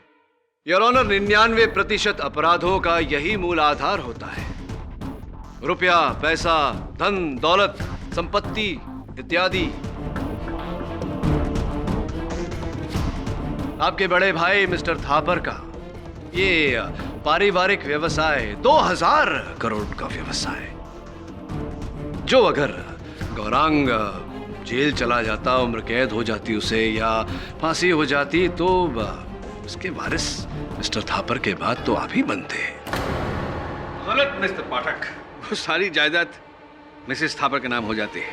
योर ऑनर, 99% अपराधों का यही मूल आधार होता है। रुपया, पैसा, धन, दौलत, संपत्ति इत्यादि। आपके बड़े भाई मिस्टर थापर का ये पारिवारिक व्यवसाय 2000 करोड़ का व्यवसाय, जो अगर गौरांग जेल चला जाता, उम्र कैद हो जाती उसे, या फांसी हो जाती, तो उसके वारिस मिस्टर थापर के बाद तो आप ही बनते। गलत मिस्टर पाठक, वो सारी जायदाद मिसेस थापर के नाम हो जाती है,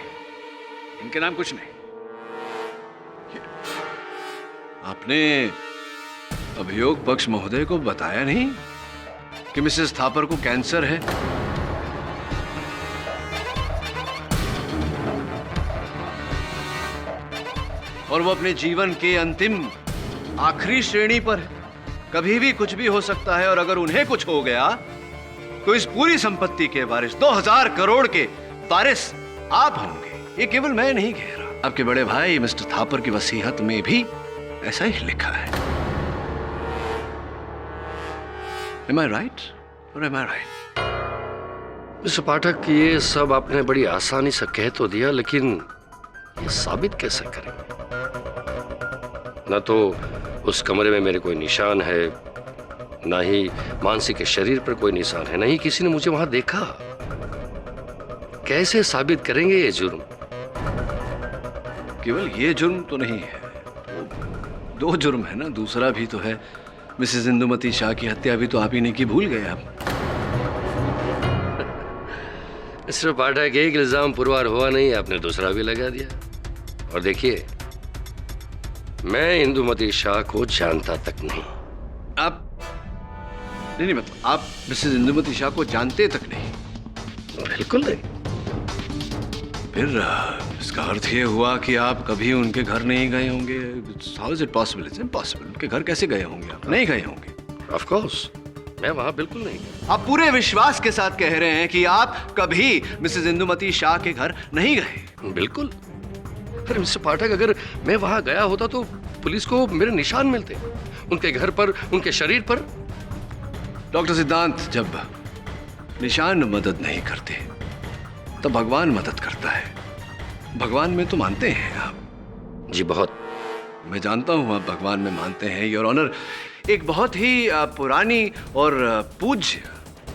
इनके नाम कुछ नहीं। आपने अभियोग पक्ष महोदय को बताया नहीं कि मिसेस थापर को कैंसर है? और वो अपने जीवन के अंतिम आखिरी श्रेणी पर है। कभी भी कुछ भी हो सकता है, और अगर उन्हें कुछ हो गया तो इस पूरी संपत्ति के वारिस, 2000 करोड़ के वारिस आप होंगे। ये केवल मैं नहीं कह रहा, आपके बड़े भाई मिस्टर थापर की वसीयत में भी ऐसा ही लिखा है। Am I right? Or am I right? Mister Pathak, ये सब आपने बड़ी आसानी से कह तो दिया, लेकिन ये साबित कैसे करेंगे? न तो उस कमरे में मेरे कोई निशान है, ना ही मानसी के शरीर पर कोई निशान है, ना ही किसी ने मुझे वहां देखा। कैसे साबित करेंगे ये जुर्म? केवल ये जुर्म तो नहीं है, दो जुर्म है ना, दूसरा भी तो है। मिसेस इंदुमती शाह की हत्या भी तो आप ही ने की, भूल गए आप। मिस्टर पाठक, एक इल्जाम पुरवार हुआ नहीं, आपने दूसरा भी लगा दिया। और देखिए, मैं इंदुमती शाह को जानता तक नहीं। आप नहीं, मतलब आप मिसेस इंदुमती शाह को जानते तक नहीं? बिल्कुल नहीं। फिर इसका अर्थ ये हुआ कि आप कभी उनके घर नहीं गए होंगे। How is it possible? It's impossible. उनके घर कैसे गए होंगे आप? नहीं गए होंगे। Of course, मैं वहां बिल्कुल नहीं गया। आप पूरे विश्वास के साथ कह रहे हैं कि आप कभी मिसेस इंदुमती शाह के घर नहीं गए? बिल्कुल। फिर मिस्टर पाठक, अगर मैं वहां गया होता तो पुलिस को मेरे निशान मिलते, उनके घर पर, उनके शरीर पर। डॉक्टर सिद्धांत, जब निशान मदद नहीं करते तब भगवान मदद करता है। भगवान में तो मानते हैं आप? जी बहुत। मैं जानता हूं आप भगवान में मानते हैं योर ऑनर। एक बहुत ही पुरानी और पूज्य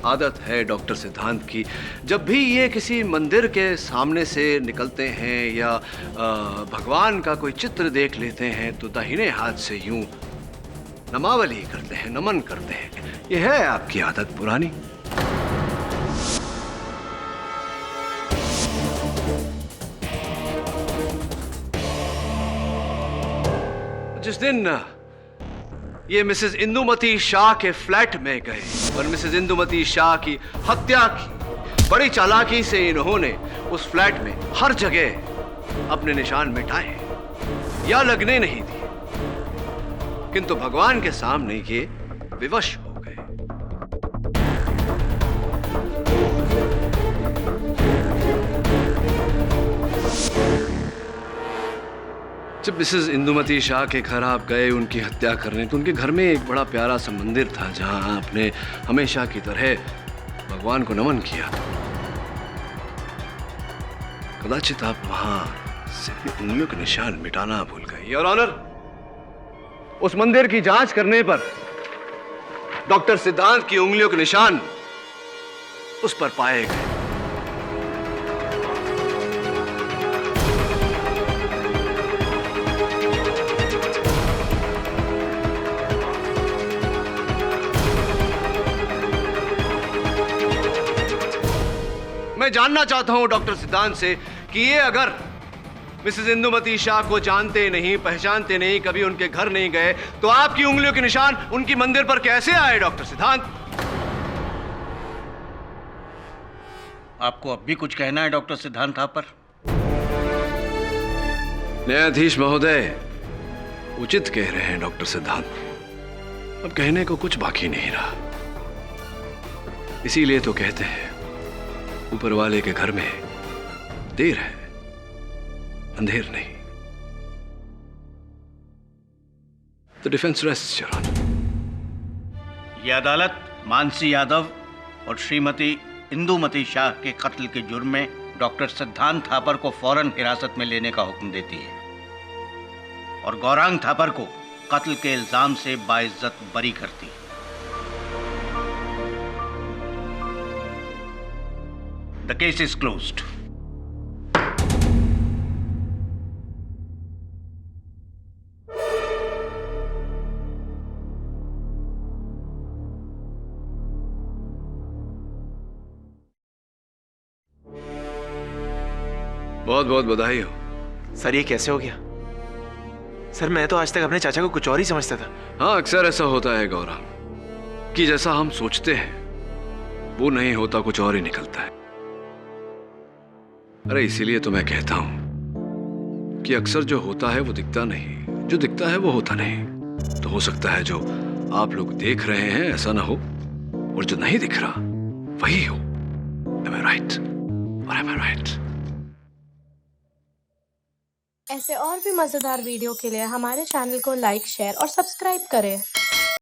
आदत है डॉक्टर सिद्धांत की, जब भी ये किसी मंदिर के सामने से निकलते हैं या भगवान का कोई चित्र देख लेते हैं तो दाहिने हाथ से यूं नमावली करते हैं, नमन करते हैं। ये है आपकी आदत पुरानी। जिस दिन ये मिसेस इंदुमती शाह के फ्लैट में गए और मिसेस इंदुमती शाह की हत्या की, बड़ी चालाकी से इन्होंने उस फ्लैट में हर जगह अपने निशान मिटाए या लगने नहीं दिए, किंतु भगवान के सामने ये विवश हो गए। जब मिसेस इंदुमती शाह के घर आप गए उनकी हत्या करने, तो उनके घर में एक बड़ा प्यारा सा मंदिर था जहां आपने हमेशा की तरह भगवान को नमन किया। कदाचित आप वहां से उंगलियों के निशान मिटाना भूल गए। योर ऑनर, उस मंदिर की जांच करने पर डॉक्टर सिद्धांत की उंगलियों के निशान उस पर पाए गए। मैं जानना चाहता हूं डॉक्टर सिद्धांत से कि ये अगर मिसेस इंदुमती शाह को जानते नहीं, पहचानते नहीं, कभी उनके घर नहीं गए, तो आपकी उंगलियों के निशान उनकी मंदिर पर कैसे आए डॉक्टर सिद्धांत? आपको अब भी कुछ कहना है डॉक्टर सिद्धांत थापर? न्यायाधीश महोदय, उचित कह रहे हैं डॉक्टर सिद्धांत। अब कहने को कुछ बाकी नहीं रहा। इसीलिए तो कहते हैं ऊपर वाले के घर में देर है, अंधेर नहीं। The defense rests, Your Honor. ये अदालत मानसी यादव और श्रीमती इंदुमती शाह के कत्ल के जुर्म में डॉक्टर सिद्धांत थापर को फौरन हिरासत में लेने का हुक्म देती है और गौरांग थापर को कत्ल के इल्जाम से बाइज्जत बरी करती है। The case is closed. बहुत बहुत बधाई हो। सर ये कैसे हो गया? सर मैं तो आज तक अपने चाचा को कुछ और ही समझता था। हाँ, अक्सर ऐसा होता है गौरव कि जैसा हम सोचते हैं वो नहीं होता, कुछ और ही निकलता है। अरे इसीलिए तो मैं कहता हूं कि अक्सर जो होता है वो दिखता नहीं, जो दिखता है वो होता नहीं। तो हो सकता है जो आप लोग देख रहे हैं ऐसा ना हो और जो नहीं दिख रहा वही हो। Am I right? Or am I right? ऐसे और भी मज़ेदार वीडियो के लिए हमारे चैनल को लाइक, शेयर और सब्सक्राइब करें।